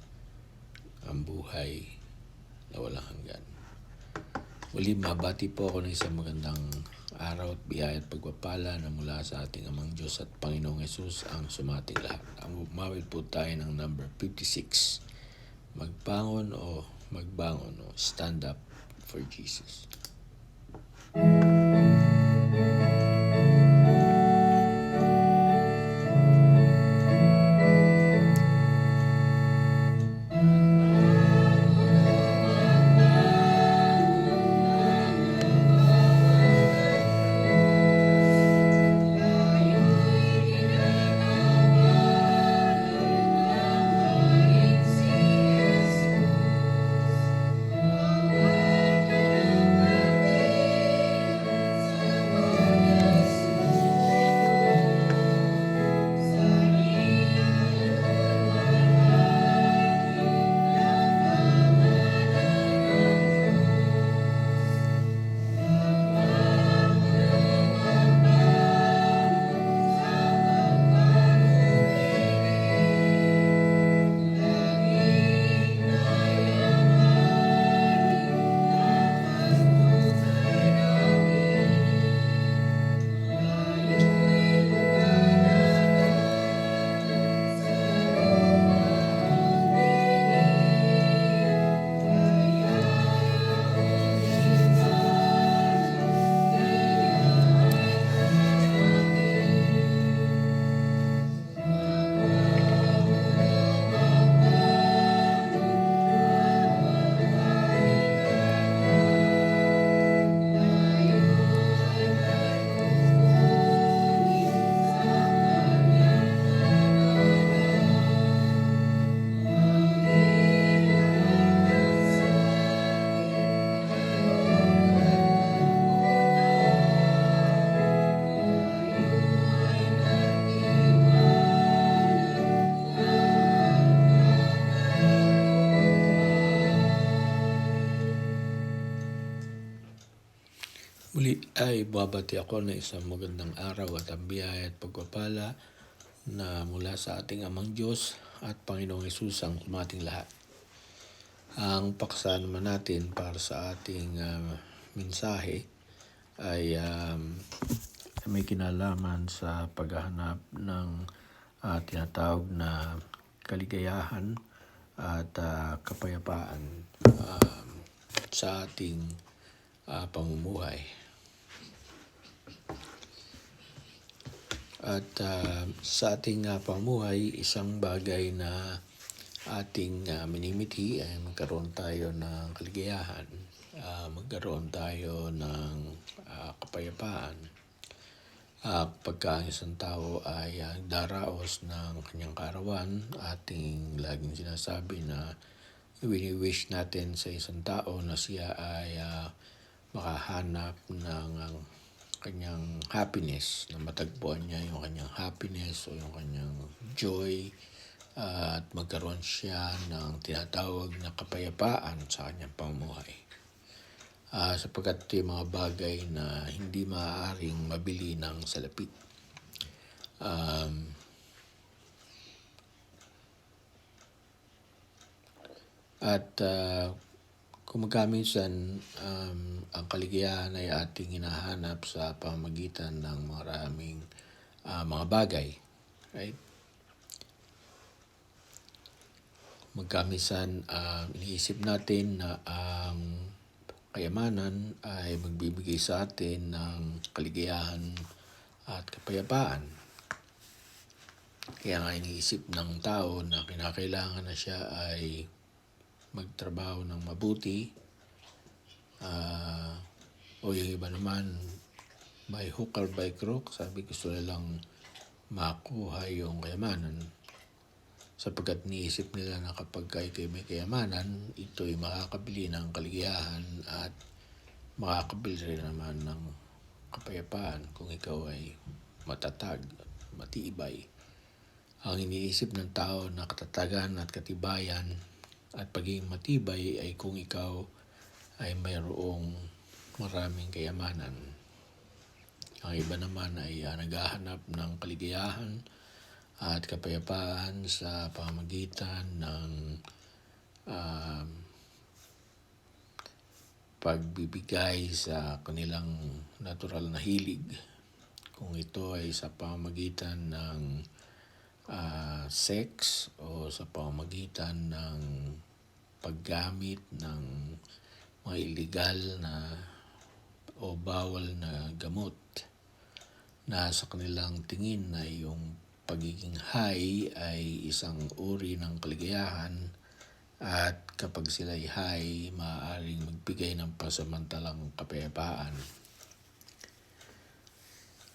ang buhay na walang hanggan. Muli, mabati po ako ng isang magandang araw at biyaya at pagpapala na mula sa ating Amang Diyos at Panginoong Hesus ang sumating lahat. Ang umawit po tayo ng number 56. Magbangon o stand up for Jesus. Ay babati ako ng isang magandang araw at ang biyaya at pagpapala na mula sa ating Amang Diyos at Panginoong Hesus ang umating lahat. Ang paksa naman natin para sa ating mensahe ay may kinalaman sa paghahanap ng tinatawag na kaligayahan at kapayapaan sa ating pamumuhay. At sa ating pamumuhay, isang bagay na ating minimithi ay magkaroon tayo ng kaligayahan, magkaroon tayo ng kapayapaan. Pagka ang isang tao ay daraos ng kanyang kaarawan, ating laging sinasabi na wini-wish natin sa isang tao na siya ay makahanap ng kanyang happiness, na matagpuan niya yung kanyang happiness o yung kanyang joy, at magkaroon siya ng tinatawag na kapayapaan sa kanyang pamumuhay. Sapagkat ito yung mga bagay na hindi maaaring mabili ng salapi. Kung magkaminsan ang kaligayahan ay ating hinahanap sa pamamagitan ng maraming mga bagay, right? Magkaminsan iniisip natin na ang kayamanan ay magbibigay sa atin ng kaligayahan at kapayapaan. Kaya nga iniisip ng tao na kinakailangan na siya ay magtrabaho ng mabuti, o yung iba naman by hook or by crook, sabi gusto nilang makuha yung kayamanan, sapagkat niisip nila na kapag kayo may kayamanan, ito'y makakabili ng kaligayahan at makakabili rin naman ng kapayapaan kung ikaw ay matatag, matibay. Ang iniisip ng tao na katatagan at katibayan at pagiging matibay ay kung ikaw ay mayroong maraming kayamanan. Ang iba naman ay naghahanap ng kaligayahan at kapayapaan sa pamamagitan ng pagbibigay sa kanilang natural na hilig. Kung ito ay sa pamamagitan ng sex o sa pamamagitan ng paggamit ng mga illegal na o bawal na gamot na sa kanilang tingin na yung pagiging high ay isang uri ng kaligayahan, at kapag sila ay high, maaaring magbigay ng pasamantalang kapayapaan.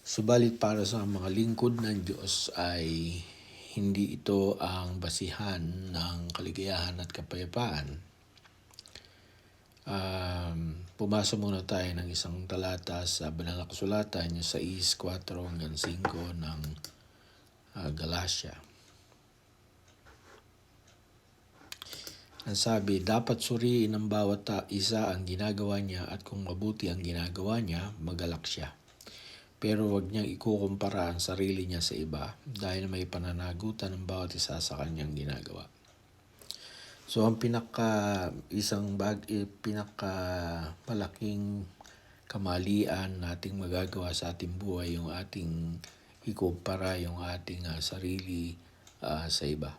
Subalit para sa mga lingkod ng Diyos ay hindi ito ang basihan ng kaligayahan at kapayapaan. Pumasa muna tayo ng isang talata sa Banal na Kasulatan, yung 6:4-5 ng Galatia. Ang sabi, dapat suriin ng bawat isa ang ginagawa niya, at kung mabuti ang ginagawa niya, magalak siya. Pero huwag niyang ikukumpara ang sarili niya sa iba, dahil may pananagutan ng bawat isa sa kanyang ginagawa. So ang pinakamalaking kamalian nating magagawa sa ating buhay, yung ating ikumpara yung ating sarili sa iba.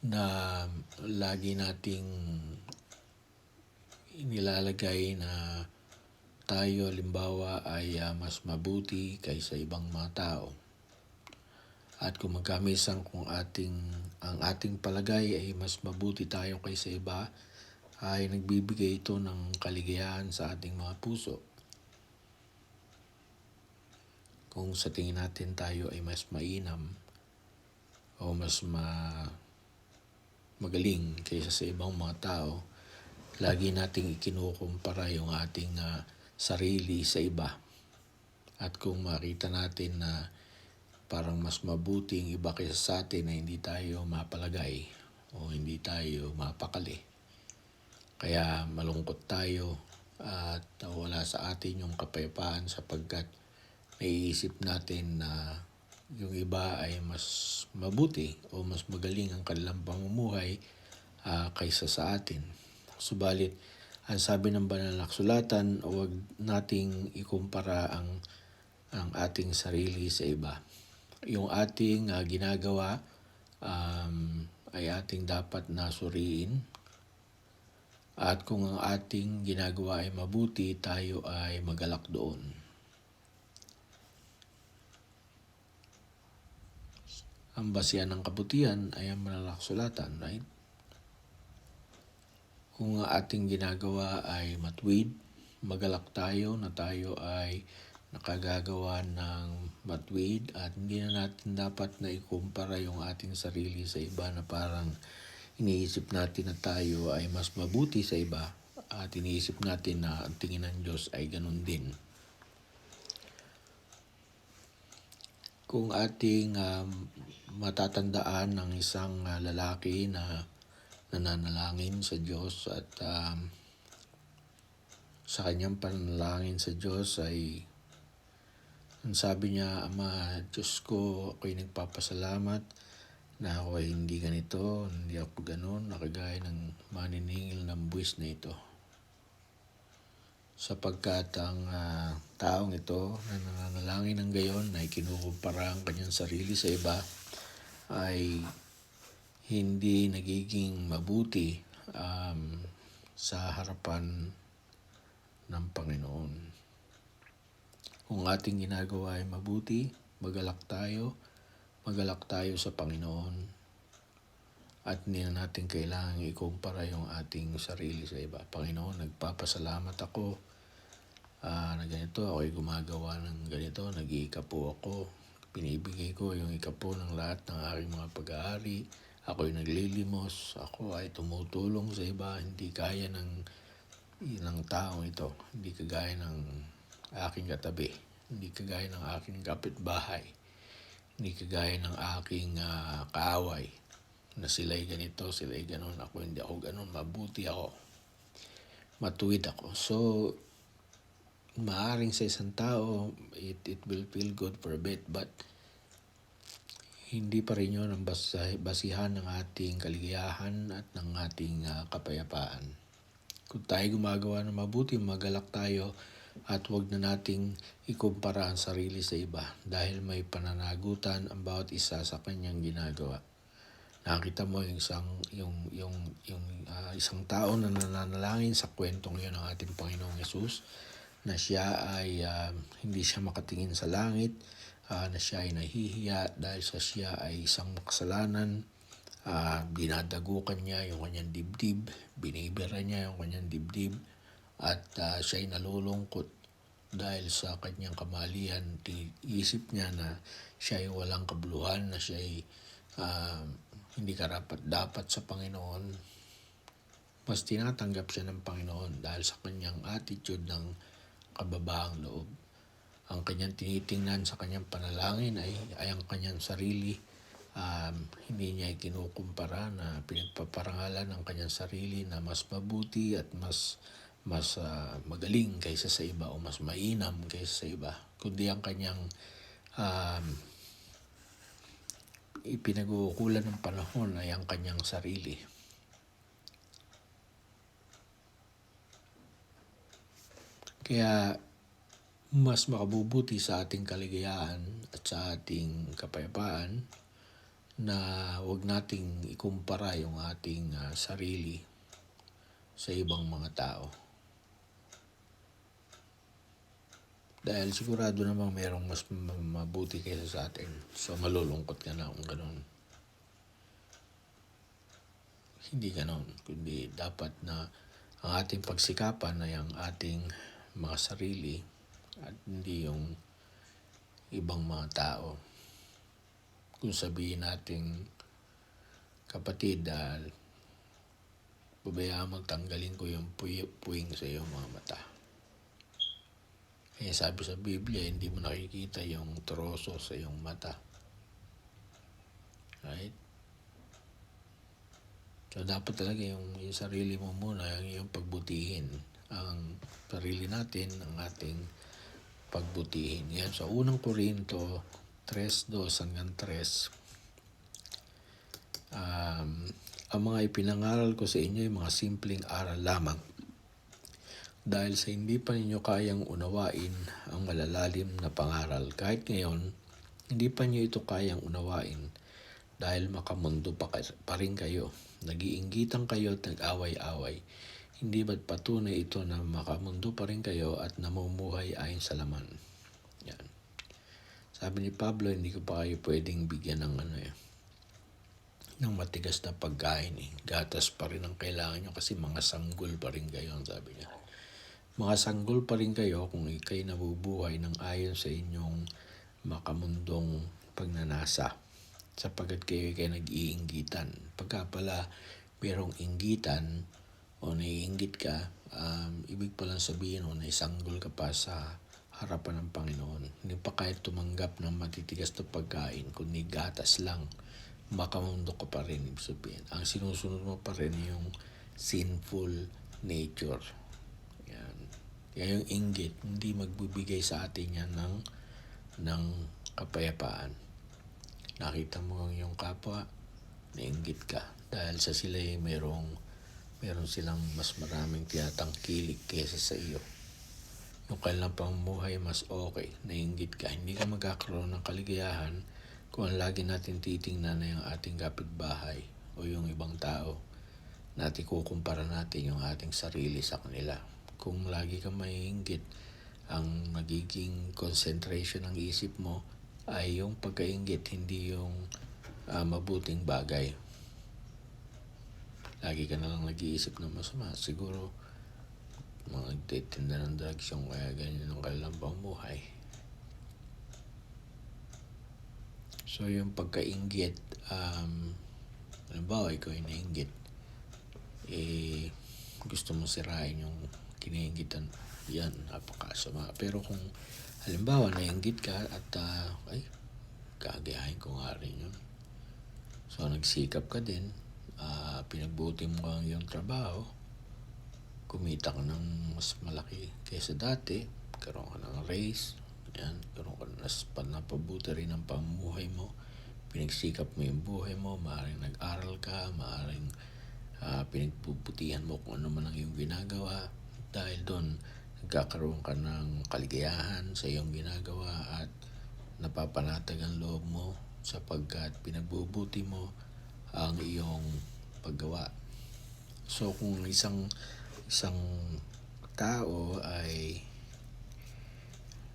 Na lagi nating inilalagay na tayo halimbawa ay mas mabuti kaysa ibang mga tao. At kung magkamisan ang ating palagay ay mas mabuti tayo kaysa iba, ay nagbibigay ito ng kaligayahan sa ating mga puso. Kung sa tingin natin tayo ay mas mainam o mas magaling kaysa sa ibang mga tao, lagi nating ikinukumpara yung ating sarili sa iba. At kung makita natin na parang mas mabuti ang iba kaysa sa atin, na hindi tayo mapalagay o hindi tayo mapakali, kaya malungkot tayo at wala sa atin yung kapayapaan sapagkat naiisip natin na yung iba ay mas mabuti o mas magaling ang kanilang pamumuhay kaysa sa atin. Subalit, ang sabi ng banal na kasulatan, huwag nating ikumpara ang ating sarili sa iba. Yung ating ginagawa ay ating dapat nasuriin. At kung ang ating ginagawa ay mabuti, tayo ay magalak doon. Ang basihan ng kabutihan ay ang banal na kasulatan, right? Kung ang ating ginagawa ay matuwid, magalak tayo na tayo ay nakagagawa ng matuwid at hindi na natin dapat na ikumpara yung ating sarili sa iba na parang iniisip natin na tayo ay mas mabuti sa iba at iniisip natin na ang tingin ng Diyos ay ganun din. Kung ating matatandaan ng isang lalaki na nananalangin sa Diyos at sa kanyang pananalangin sa Diyos ay ang sabi niya, Ama, Diyos ko, ako'y nagpapasalamat na ako ay hindi ganito, hindi ako ganon, nakagaya ng maniningil ng buwis na ito. Sapagkat ang taong ito na nananalangin ng gayon ay kinukumpara ang kanyang sarili sa iba ay hindi nagiging mabuti sa harapan ng Panginoon. Kung ating ginagawa ay mabuti, magalak tayo sa Panginoon at hindi na natin kailangang ikumpara yung ating sarili sa iba. Panginoon, nagpapasalamat ako na ganito, ako'y gumagawa ng ganito, nag-iikapo ako, pinibigay ko yung ikapo ng lahat ng aking mga pag-aari, ako'y naglilimos, ako ay tumutulong sa iba, hindi kaya ng taong ito, hindi kagaya ng aking katabi, hindi kagaya ng aking kapitbahay, hindi kagaya ng aking kaaway, na sila'y ganito, sila'y ganon, ako hindi ako ganon, mabuti ako, matuwid ako. So, maaring sa isang tao, it will feel good for a bit, but hindi pa rin yun ang basihan ng ating kaligayahan at ng ating kapayapaan. Kung tayo gumagawa ng mabuti, magalak tayo at huwag na nating ikumpara ang sarili sa iba dahil may pananagutan ang bawat isa sa kanyang ginagawa. Nakita mo yung isang tao na nananalangin sa kwentong yun ng ating Panginoong Yesus na siya ay hindi siya makatingin sa langit, na siya ay nahihiya dahil siya ay isang makasalanan, dinadagukan niya yung kanyang dibdib, binibira niya yung kanyang dibdib at siya ay nalulungkot dahil sa kanyang kamalian. Isip niya na siya ay walang kabuluhan, na siya ay hindi karapat-dapat sa Panginoon. Mas tinatanggap siya ng Panginoon dahil sa kanyang attitude ng kababaang loob. Ang kanyang tinitingnan sa kanyang panalangin ay ang kanyang sarili. Hindi niya kinukumpara na pinagpaparangalan ang kanyang sarili na mas mabuti at mas magaling kaysa sa iba o mas mainam kaysa sa iba. Kundi ang kanyang ipinag-uukulan ng panahon ay ang kanyang sarili. Kaya mas makabubuti sa ating kaligayahan at sa ating kapayapaan na huwag nating ikumpara yung ating sarili sa ibang mga tao. Dahil sigurado namang merong mas mabuti kaysa sa atin. So malulungkot ka na kung gano'n. Hindi gano'n. Kundi dapat na ang ating pagsikapan ay ang ating mga sarili at hindi yung ibang mga tao. Kung sabihin natin, kapatid, babayaan magtanggalin ko yung puwing sa iyong mga mata. Eh sabi sa Biblia, hindi mo nakikita yung troso sa iyong mata. Right? So dapat talaga yung sarili mo muna, yung pagbutihin. ang sarili natin, ang ating pagbutihin. Yan sa unang Korinto 3:2-3. Ang mga ipinangaral ko sa inyo ay mga simpleng aral lamang. Dahil sa hindi pa ninyo kayang unawain ang malalalim na pangaral, kahit ngayon, hindi pa niyo ito kayang unawain dahil makamundo pa rin kayo. Nag-iinggitan kayo at nag-away-away. Hindi ba't patunay ito na makamundo pa rin kayo at namumuhay ayon sa laman? Yan. Sabi ni Pablo, hindi ko pa kayo pwedeng bigyan ng ng matigas na pagkain. Gatas pa rin ang kailangan nyo kasi mga sanggol pa rin kayo, ang sabi niya. Mga sanggol pa rin kayo kung ikay nabubuhay ng ayon sa inyong makamundong pagnanasa, sapagkat kayo nag-iinggitan. Pagka pala merong inggitan o naiinggit ka, ibig palang sabihin o naisanggol ka pa sa harapan ng Panginoon. Hindi pa kayo tumanggap ng matitigas na pagkain, kundi gatas lang. Makamundo ka pa rin, ibig sabihin. Ang sinusunod mo pa rin yung sinful nature. Yan. Kaya yung inggit, hindi magbibigay sa atin yan ng kapayapaan. Nakita mo ang iyong kapwa, nainggit ka. Dahil sa sila ay meron silang mas maraming tinatangkilik kaysa sa iyo. Yung kanilang pamumuhay mas okay, nainggit ka. Hindi ka magkakaroon ng kaligayahan kung ang lagi natin titingnan na yung ating kapitbahay o yung ibang tao. Natin kukumpara natin yung ating sarili sa kanila. Kung lagi ka maiinggit, ang magiging concentration ng isip mo ay yung pagkainggit, hindi yung mabuting bagay. Lagi ka na lang nag-iisip ng masama. Siguro, mga nagtitinda ng drugs yung kaya ganyan ang kanilang pamumuhay. So, yung pagkainggit, halimbawa, ikaw ay nainggit, gusto mo sirain yung kinainggitan, yan, napakasama. Pero kung, halimbawa, nainggit ka at, gagayahin ko nga rin yun. So, nagsikap ka din, pinagbuti mo ang iyong trabaho, kumita ka ng mas malaki kaysa dati, karoon ka ng raise, yan, karoon ka na napabuti rin ang pamumuhay mo, pinagsikap mo yung buhay mo, maaaring nag-aral ka, maaaring pinagbubutihan mo kung ano man ang iyong ginagawa, dahil doon nagkakaroon ka ng kaligayahan sa iyong ginagawa at napapanatag ang loob mo sapagkat pinagbubuti mo ang iyong paggawa. So kung isang tao ay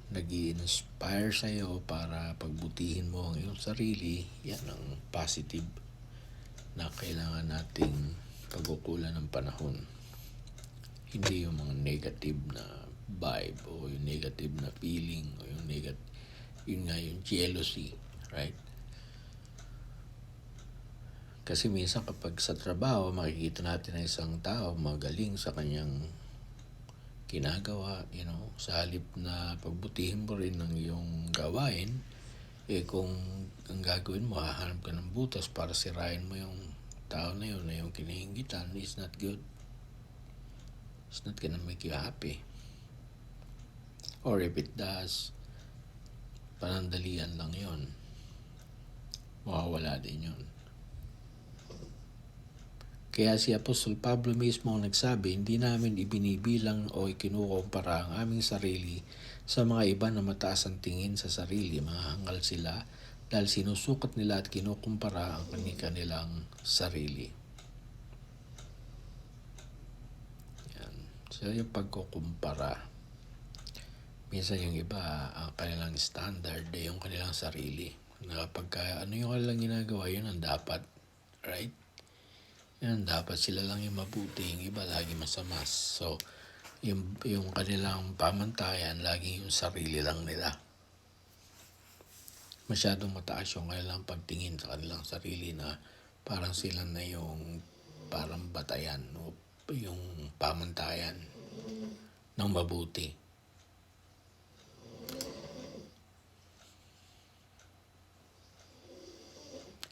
nag-i-inspire sa iyo para pagbutihin mo ang iyong sarili, yan ang positive na kailangan nating pagkukulan ng panahon. Hindi yung mga negative na vibe o yung negative na feeling o yung yung jealousy, right? Kasi minsan kapag sa trabaho, makikita natin na isang tao magaling sa kanyang ginagawa, sa halip na pagbutihin mo rin ng iyong gawain, kung ang gagawin mo, hahanap ka ng butas para sirain mo yung tao na yun, na yung kinainggitan, is not good. It's not gonna make you happy. Or if it does, panandalian lang yun. Mawawala din yun. Kaya si Apostol Pablo mismo ang nagsabi, hindi namin ibinibilang o ikinukumpara ang aming sarili sa mga iba na mataas ang tingin sa sarili. Mga hangal sila dahil sinusukat nila at kinukumpara ang kanilang sarili. Yan. So yung pagkukumpara, minsan yung iba, ang kanilang standard ay yung kanilang sarili. Na kapag ano yung kanilang ginagawa, yun ang dapat. Right? Yan, dapat sila lang yung mabuti, yung iba lagi masama. So, yung kanilang pamantayan, lagi yung sarili lang nila. Masyadong mataas yung kanilang pagtingin sa kanilang sarili na parang sila na yung parang batayan o yung pamantayan ng mabuti.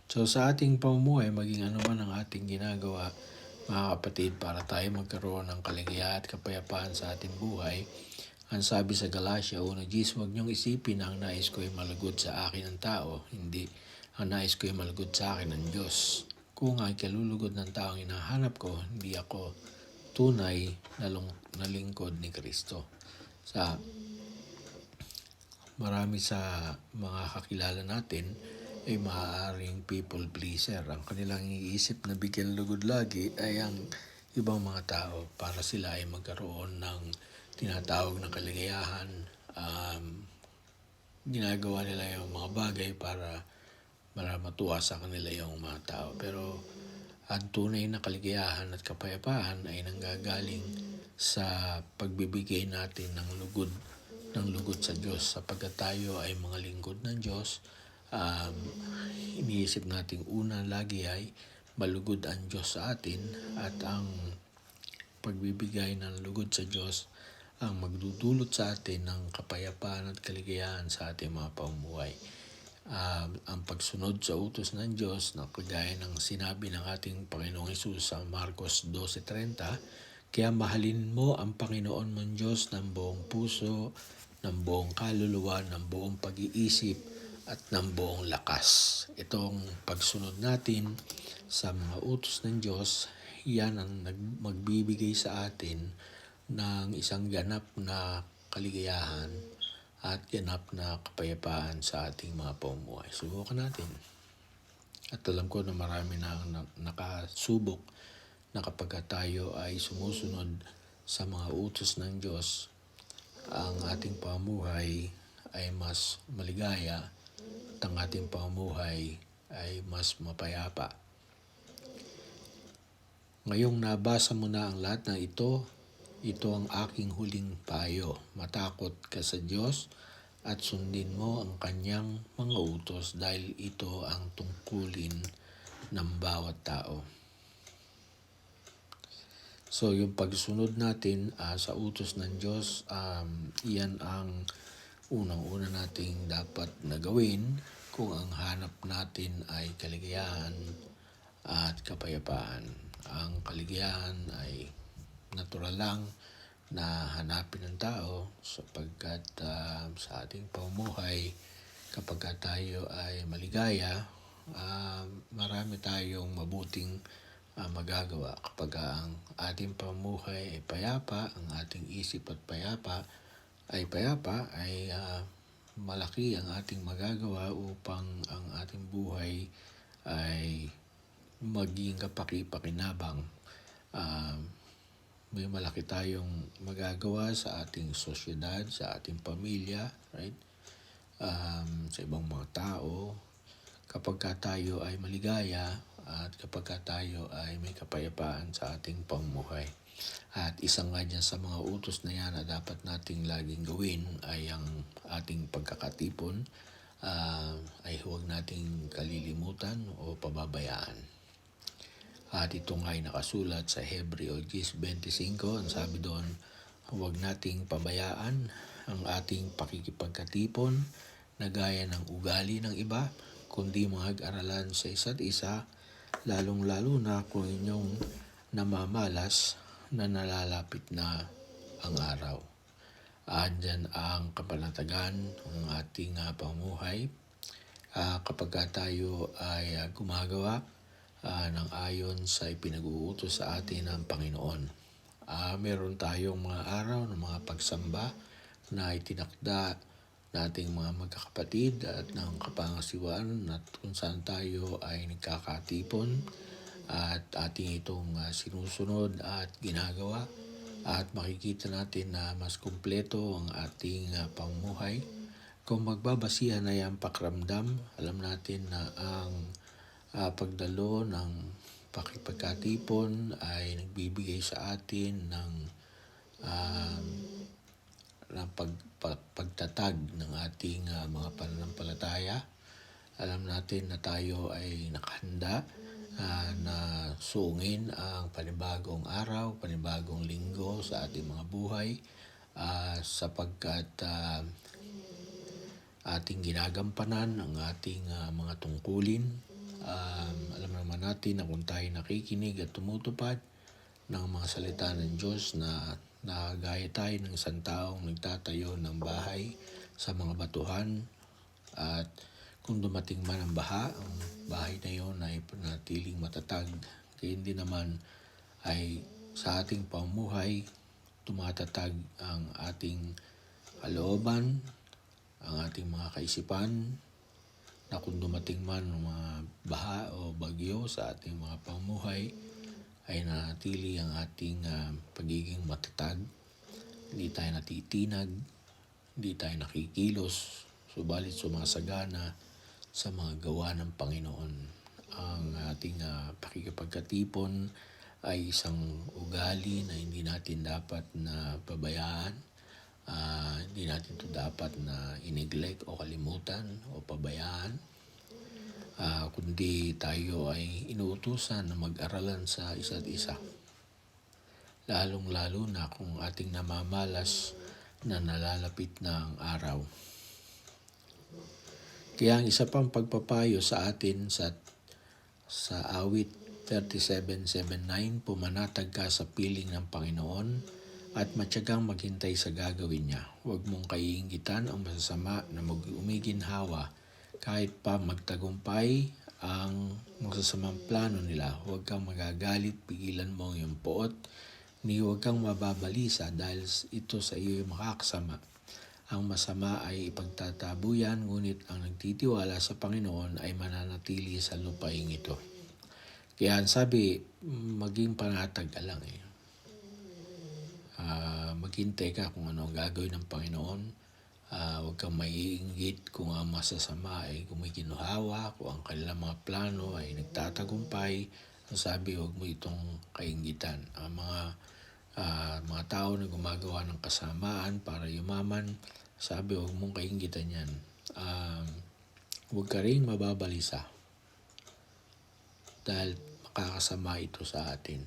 So sa ating pamumuhay, maging ano man ang ating ginagawa, Mga kapatid, para tayo magkaroon ng kaligayahan at kapayapaan sa ating buhay, ang sabi sa Galatia 1:10, huwag niyong isipin na ang nais ko ay malugod sa akin ng tao, hindi. Ang nais ko ay malugod sa akin ng Diyos. Kung ang kalulugod ng taong hinahanap ko, hindi ako tunay na lingkod ni Kristo. Marami sa mga kakilala natin ay maaaring people pleaser. Ang kanilang iniisip na bigyan lugod lagi ay ang ibang mga tao para sila ay magkaroon ng tinatawag na kaligayahan. Ginagawa nila yung mga bagay para matuwa sa kanila yung mga tao. Pero ang tunay na kaligayahan at kapayapaan ay nanggagaling sa pagbibigay natin ng lugod sa Diyos. Sapagkat tayo ay mga lingkod ng Diyos, iniisip natin una lagi ay malugod ang Diyos sa atin, at ang pagbibigay ng lugod sa Diyos ang magdudulot sa atin ng kapayapaan at kaligayahan sa ating mga pamumuhay. Ang pagsunod sa utos ng Diyos na kagaya ng sinabi ng ating Panginoong Hesus sa Marcos 12:30, kaya mahalin mo ang Panginoon mong Diyos ng buong puso, ng buong kaluluwa, ng buong pag-iisip, at ng buong lakas. Itong pagsunod natin sa mga utos ng Diyos, yan ang magbibigay sa atin ng isang ganap na kaligayahan at ganap na kapayapaan sa ating mga pamumuhay. Subukan natin. At alam ko na marami na nakasubok na kapag tayo ay sumusunod sa mga utos ng Diyos, ang ating pamumuhay ay mas maligaya at ang ating pamumuhay ay mas mapayapa. Ngayong nabasa mo na ang lahat ng ito ang aking huling payo. Matakot ka sa Diyos at sundin mo ang kanyang mga utos dahil ito ang tungkulin ng bawat tao. So yung pagsunod natin sa utos ng Diyos, iyan ang unang-una nating dapat na gawin kung ang hanap natin ay kaligayahan at kapayapaan. Ang kaligayahan ay natural lang na hanapin ng tao sapagkat sa ating pamumuhay, kapag tayo ay maligaya, marami tayong mabuting magagawa. Kapag ang ating pamumuhay ay payapa, ang ating isip at payapa, ay malaki ang ating magagawa upang ang ating buhay ay maging kapaki-pakinabang. May malaki tayong magagawa sa ating sosyedad, sa ating pamilya, right? Sa ibang mga tao, kapag tayo ay maligaya at kapag tayo ay may kapayapaan sa ating pamumuhay. At isang nga dyan sa mga utos na yan na dapat nating laging gawin ay ang ating pagkakatipon ay huwag nating kalilimutan o pababayaan. At ito nga ay nakasulat sa Hebreo 10:25. Ang sabi doon, huwag nating pabayaan ang ating pakikipagkatipon na gaya ng ugali ng iba, kundi mag-aralan sa isa't isa, lalong-lalo na kung inyong namamalas na nalalapit na ang araw. Andyan ang kapanatagan ng ating pamumuhay kapag tayo ay gumagawa ng ayon sa ipinag-uutos sa atin ng Panginoon. Meron tayong mga araw ng mga pagsamba na itinakda nating mga magkakapatid at ng kapangasiwaan at kung saan tayo ay nagkakatipon at ating itong sinusunod at ginagawa, at makikita natin na mas kumpleto ang ating pamumuhay. Kung magbabasihan ay ang pakiramdam, alam natin na ang pagdalo ng pakipagkatipon ay nagbibigay sa atin ng pagtatag ng ating mga pananampalataya. Alam natin na tayo ay nakahanda na sungin ang panibagong araw, panibagong linggo sa ating mga buhay sapagkat ating ginagampanan ang ating mga tungkulin. Alam naman natin na kung tayo nakikinig at tumutupad, ng mga salita ng Diyos na nagaya tayo ng isang taong nagtatayo ng bahay sa mga batuhan, at kung dumating man ang baha, ang bahay na yon ay panatiling matatag. Kaya hindi naman ay sa ating pamumuhay tumatatag ang ating kalooban, ang ating mga kaisipan, na kung dumating man ang mga baha o bagyo sa ating mga pamumuhay, ay nanatili ang ating pagiging matatag. Hindi tayo natitinag, hindi tayo nakikilos, subalit sumasagana sa mga gawa ng Panginoon. Ang ating pakikipagkatipon ay isang ugali na hindi natin dapat na pabayaan. Hindi natin ito dapat na i-neglect o kalimutan o pabayaan. Kundi tayo ay inuutusan na mag-aralan sa isa't isa. Lalong-lalo na kung ating namamalas na nalalapit na ang araw. Kaya ang isa pang pagpapayo sa atin sa awit 37:7-9, pumanatag ka sa piling ng Panginoon at matyagang maghintay sa gagawin niya. Huwag mong kaiinggitan ang masasama na umiginhawa kahit pa magtagumpay ang masasamang plano nila. Huwag kang magagalit, pigilan mo ang iyong poot, ni huwag kang mababalisa dahil ito sa iyo ay makakasama. Ang masama ay ipagtatabuyan, ngunit ang nagtitiwala sa Panginoon ay mananatili sa lupaing ito. Kaya ang sabi, maging panatag ka lang maghintay ka kung ano ang gagawin ng Panginoon. Huwag kang maiinggit kung ang masasama ay kumikinuhawa, kung ang kanilang mga plano ay nagtatagumpay. Ang sabi, huwag mo itong kainggitan. Ang mga tao na gumagawa ng kasamaan para yumaman, sabi, huwag mong kainggitan yan. Huwag ka rin mababalisa dahil makakasama ito sa atin.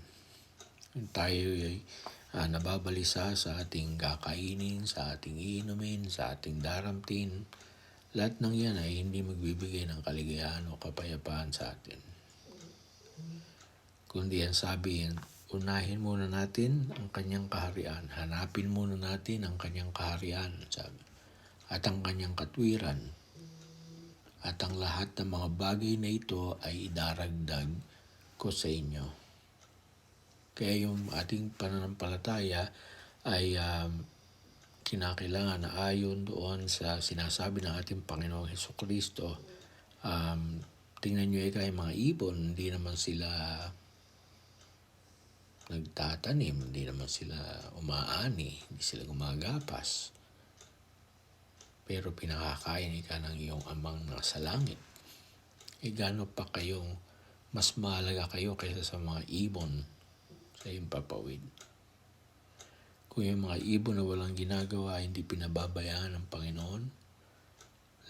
Tayo ay nababalisa sa ating kakainin, sa ating iinumin, sa ating daramtin. Lahat ng yan ay hindi magbibigay ng kaligayahan o kapayapaan sa atin. Kundi ang sabi, unahin muna natin ang kanyang kaharian. Hanapin muna natin ang kanyang kaharian, sabi. At ang kanyang katwiran. At ang lahat ng mga bagay na ito ay idaragdag ko sa inyo. Kaya yung ating pananampalataya ay kinakailangan na ayon doon sa sinasabi ng ating Panginoong Hesukristo. Tingnan nyo yung mga ibon, hindi naman sila nagtatanim, hindi naman sila umaani, hindi sila gumagapas. Pero pinakakain ka ng iyong amang nasa langit. Gaano pa kayong mas mahalaga kayo kaysa sa mga ibon sa iyong papawid. Kung yung mga ibon na walang ginagawa, hindi pinababayaan ng Panginoon,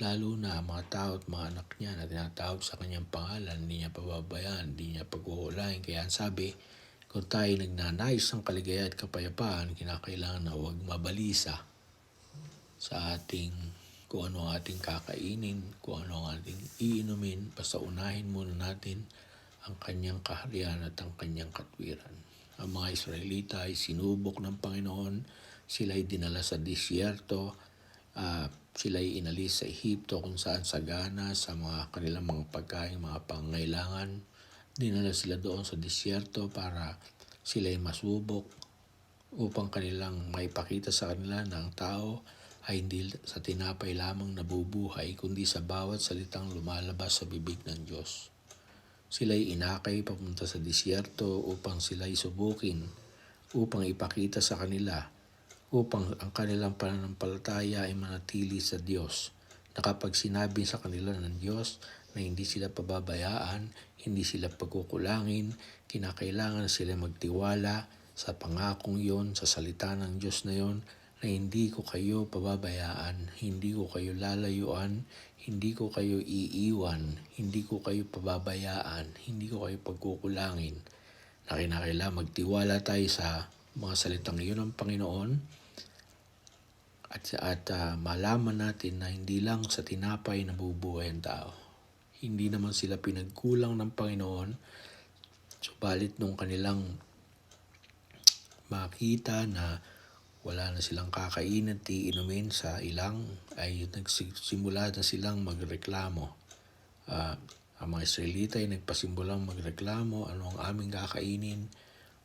lalo na mga tao at mga anak niya na tinatawag sa kanyang pangalan, hindi niya pababayaan, hindi niya pagkuhulain. Kaya ang sabi, kung tayo nagnanais ng kaligaya at kapayapaan, kinakailangan na huwag mabalisa sa ating kung ano ang ating kakainin, kung ano ang ating iinumin. Basta unahin muna natin ang kanyang kaharian at ang kanyang katwiran. Ang mga Israelita ay sinubok ng Panginoon, sila ay dinala sa disyerto, sila ay inalis sa Ehipto kung saan sagana sa mga kanilang mga pagkain, mga pangangailangan. Dinala sila doon sa disyerto para sila ay masubok upang kanilang maipakita sa kanila na ang tao ay hindi sa tinapay lamang nabubuhay, kundi sa bawat salitang lumalabas sa bibig ng Diyos. Sila'y inakay papunta sa disyerto upang sila'y subukin, upang ipakita sa kanila, upang ang kanilang pananampalataya ay manatili sa Diyos. Na kapag sinabi sa kanila ng Diyos na hindi sila pababayaan, hindi sila pagkukulangin, kinakailangan sila magtiwala sa pangakong yon, sa salita ng Diyos na yon, na hindi ko kayo pababayaan, hindi ko kayo lalayuan, hindi ko kayo iiwan, hindi ko kayo pababayaan, hindi ko kayo pagkukulangin. Na kinakailangan magtiwala tayo sa mga salitang iyon ng Panginoon at malaman natin na hindi lang sa tinapay nabubuhay ang tao. Hindi naman sila pinagkulang ng Panginoon, subalit nung kanilang makita na wala na silang kakainin at iinumin sa ilang, ay nagsimula na silang magreklamo. Ang mga Israelita ay nagpasimulang magreklamo, ano ang aming kakainin?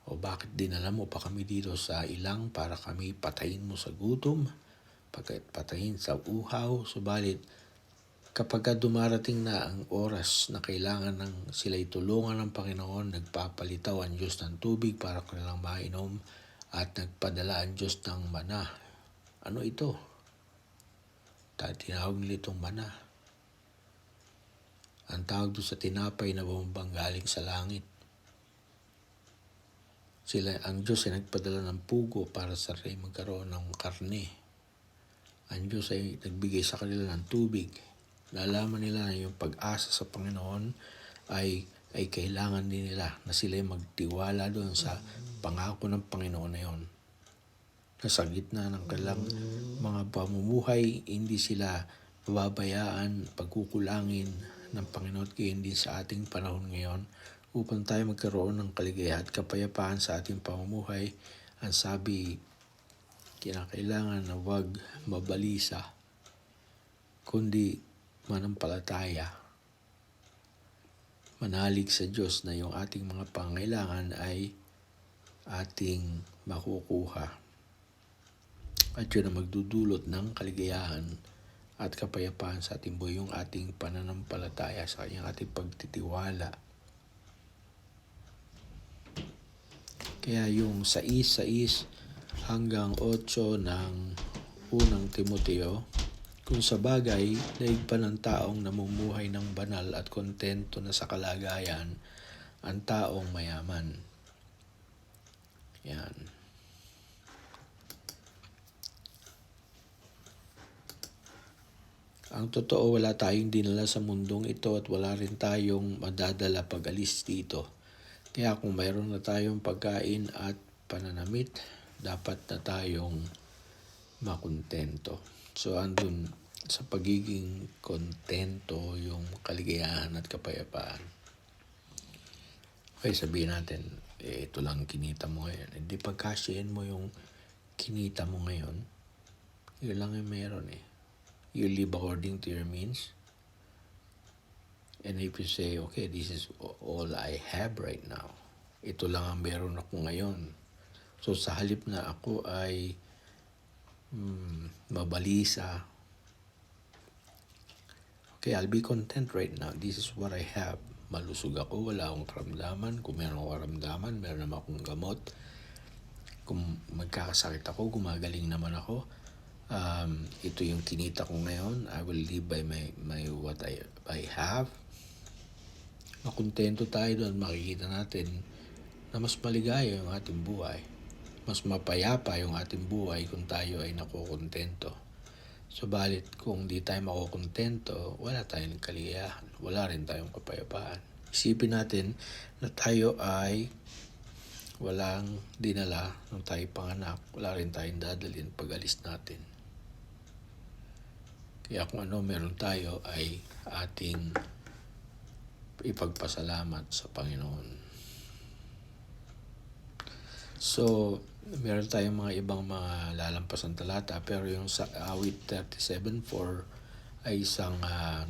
O bakit dinala mo pa kami dito sa ilang para kami patayin mo sa gutom? Patayin sa uhaw? Subalit, kapag dumarating na ang oras na kailangan sila'y tulungan ng Panginoon, nagpapalitaw ang Diyos ng tubig para kanilang mainom at nagpadala ang Diyos ng mana. Ano ito? Tinawag nila itong mana. Ang tawag doon sa tinapay na bumabang galing sa langit. Ang Diyos ay nagpadala ng pugo para sa rin magkaroon ng karne. Ang Diyos ay nagbigay sa kanila ng tubig. Nalaman nila na yung pag-asa sa Panginoon ay kailangan din nila na sila magtiwala doon sa pangako ng Panginoon na yun. Sa gitna ng kanilang mga pamumuhay, hindi sila pababayaan, pagkukulangin ng Panginoon, kaya hindi sa ating panahon ngayon upang tayo magkaroon ng kaligayahan at kapayapaan sa ating pamumuhay. Ang sabi, kinakailangan na huwag mabalisa, kundi manampalataya. Manalig sa Diyos na yung ating mga pangailangan ay ating makukuha. At yun ang magdudulot ng kaligayahan at kapayapaan sa ating buhay, yung ating pananampalataya sa Kanya, ating pagtitiwala. Kaya yung 6:6 hanggang 8 ng unang Timoteo, kung sa bagay, daig pa ng taong namumuhay ng banal at kontento na sa kalagayan, ang taong mayaman. Yan. Ang totoo, wala tayong dinala sa mundong ito at wala rin tayong madadala pag alis dito. Kaya kung mayroon na tayong pagkain at pananamit, dapat na tayong makontento. So andun sa pagiging kontento yung kaligayahan at kapayapaan. Okay, sabihin natin, ito lang kinita mo ngayon. Hindi pagkasyahin mo yung kinita mo ngayon, yun lang yung meron eh. You live according to your means. And if you say, okay, this is all I have right now. Ito lang ang meron ako ngayon. So sa halip na ako ay mabalisa, okay, I'll be content right now. This is what I have. Malusog ako, wala akong karamdaman. Kung meron akong karamdaman, meron naman akong gamot. Kung magkakasakit ako, gumagaling naman ako. Ito yung kinita ko ngayon. I will live by my what I have. Makontento tayo doon, makikita natin na mas maligaya yung ating buhay. Mas mapayapa yung ating buhay kung tayo ay nakokontento. Subalit kung di tayo makokontento, wala tayong kaligayahan, wala rin tayong kapayapaan. Isipin natin na tayo ay walang dinala nung tayo panganak, wala rin tayong dadalhin pag alis natin. Kaya kung ano meron tayo ay ating ipagpasalamat sa Panginoon. So, meron tayong mga ibang mga lalampasang talata, pero yung sa awit 37:4 ay isang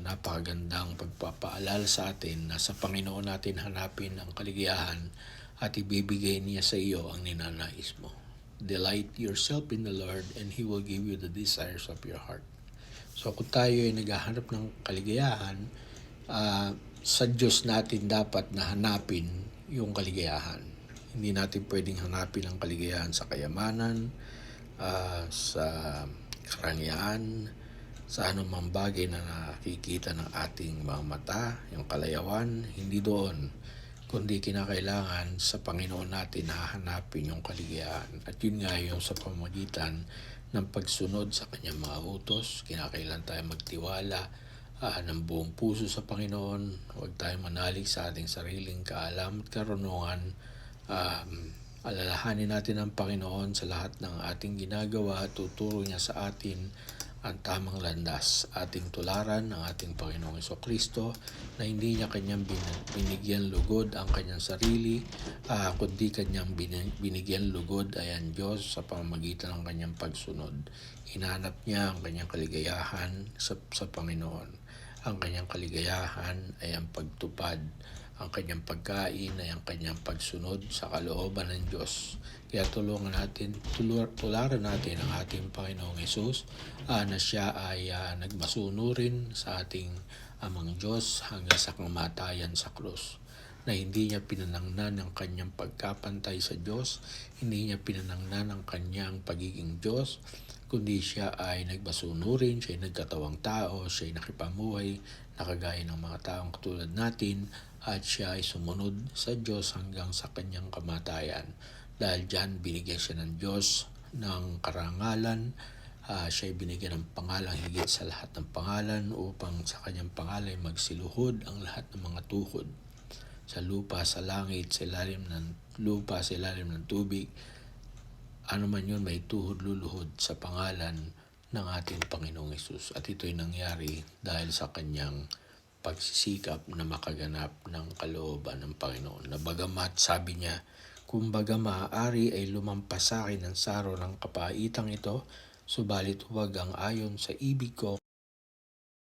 napakagandang pagpapaalala sa atin na sa Panginoon natin hanapin ang kaligayahan at ibibigay niya sa iyo ang ninanais mo. Delight yourself in the Lord and He will give you the desires of your heart. So kung tayo ay naghahanap ng kaligayahan, sa Diyos natin dapat na hanapin yung kaligayahan. Hindi natin pwedeng hanapin ang kaligayahan sa kayamanan, sa karangyaan, sa anumang bagay na nakikita ng ating mga mata, yung kalayawan, hindi doon. Kundi kinakailangan sa Panginoon natin hahanapin yung kaligayahan. At yun nga yung sa pamamagitan ng pagsunod sa kanyang mga utos. Kinakailangan tayo magtiwala ng buong puso sa Panginoon. Huwag tayong manalig sa ating sariling kaalam at karunungan. Alalahanin natin ang Panginoon sa lahat ng ating ginagawa at tuturo niya sa atin ang tamang landas. Ating tularan ng ating Panginoong Jesucristo na hindi niya kanyang binigyan lugod ang kanyang sarili, kundi kanyang binigyan lugod ay ang Diyos sa pamamagitan ng kanyang pagsunod. Hinanap niya ang kanyang kaligayahan sa Panginoon. Ang kanyang kaligayahan ay ang pagtupad. Ang kanyang pagkain ay ang kanyang pagsunod sa kalooban ng Diyos. Kaya tularan natin ang ating Panginoong Hesus na siya ay nagmasunurin sa ating Amang Diyos hanggang sa kamatayan sa krus. Na hindi niya pinanangnan ang kanyang pagkapantay sa Diyos, hindi niya pinanangnan ang kanyang pagiging Diyos, kundi siya ay nagmasunurin, siya ay nagkatawang tao, siya ay nakipamuhay na kagaya ng mga taong katulad natin, at siya ay sumunod sa Diyos hanggang sa kanyang kamatayan. Dahil dyan, binigyan siya ng Diyos ng karangalan. Siya ay binigyan ng pangalang higit sa lahat ng pangalan upang sa kanyang pangalan magsiluhod ang lahat ng mga tuhod. Sa lupa, sa langit, sa ilalim ng lupa, sa ilalim ng tubig, ano man yun, may tuhod luluhod sa pangalan ng ating Panginoong Hesus. At ito'y nangyari dahil sa kanyang pagsisikap na makaganap ng kalooban ng Panginoon. Na bagamat sabi niya, kumbaga maaari ay lumampas sa akin ang saro ng kapaitang ito, subalit huwag ang ayon sa ibig ko,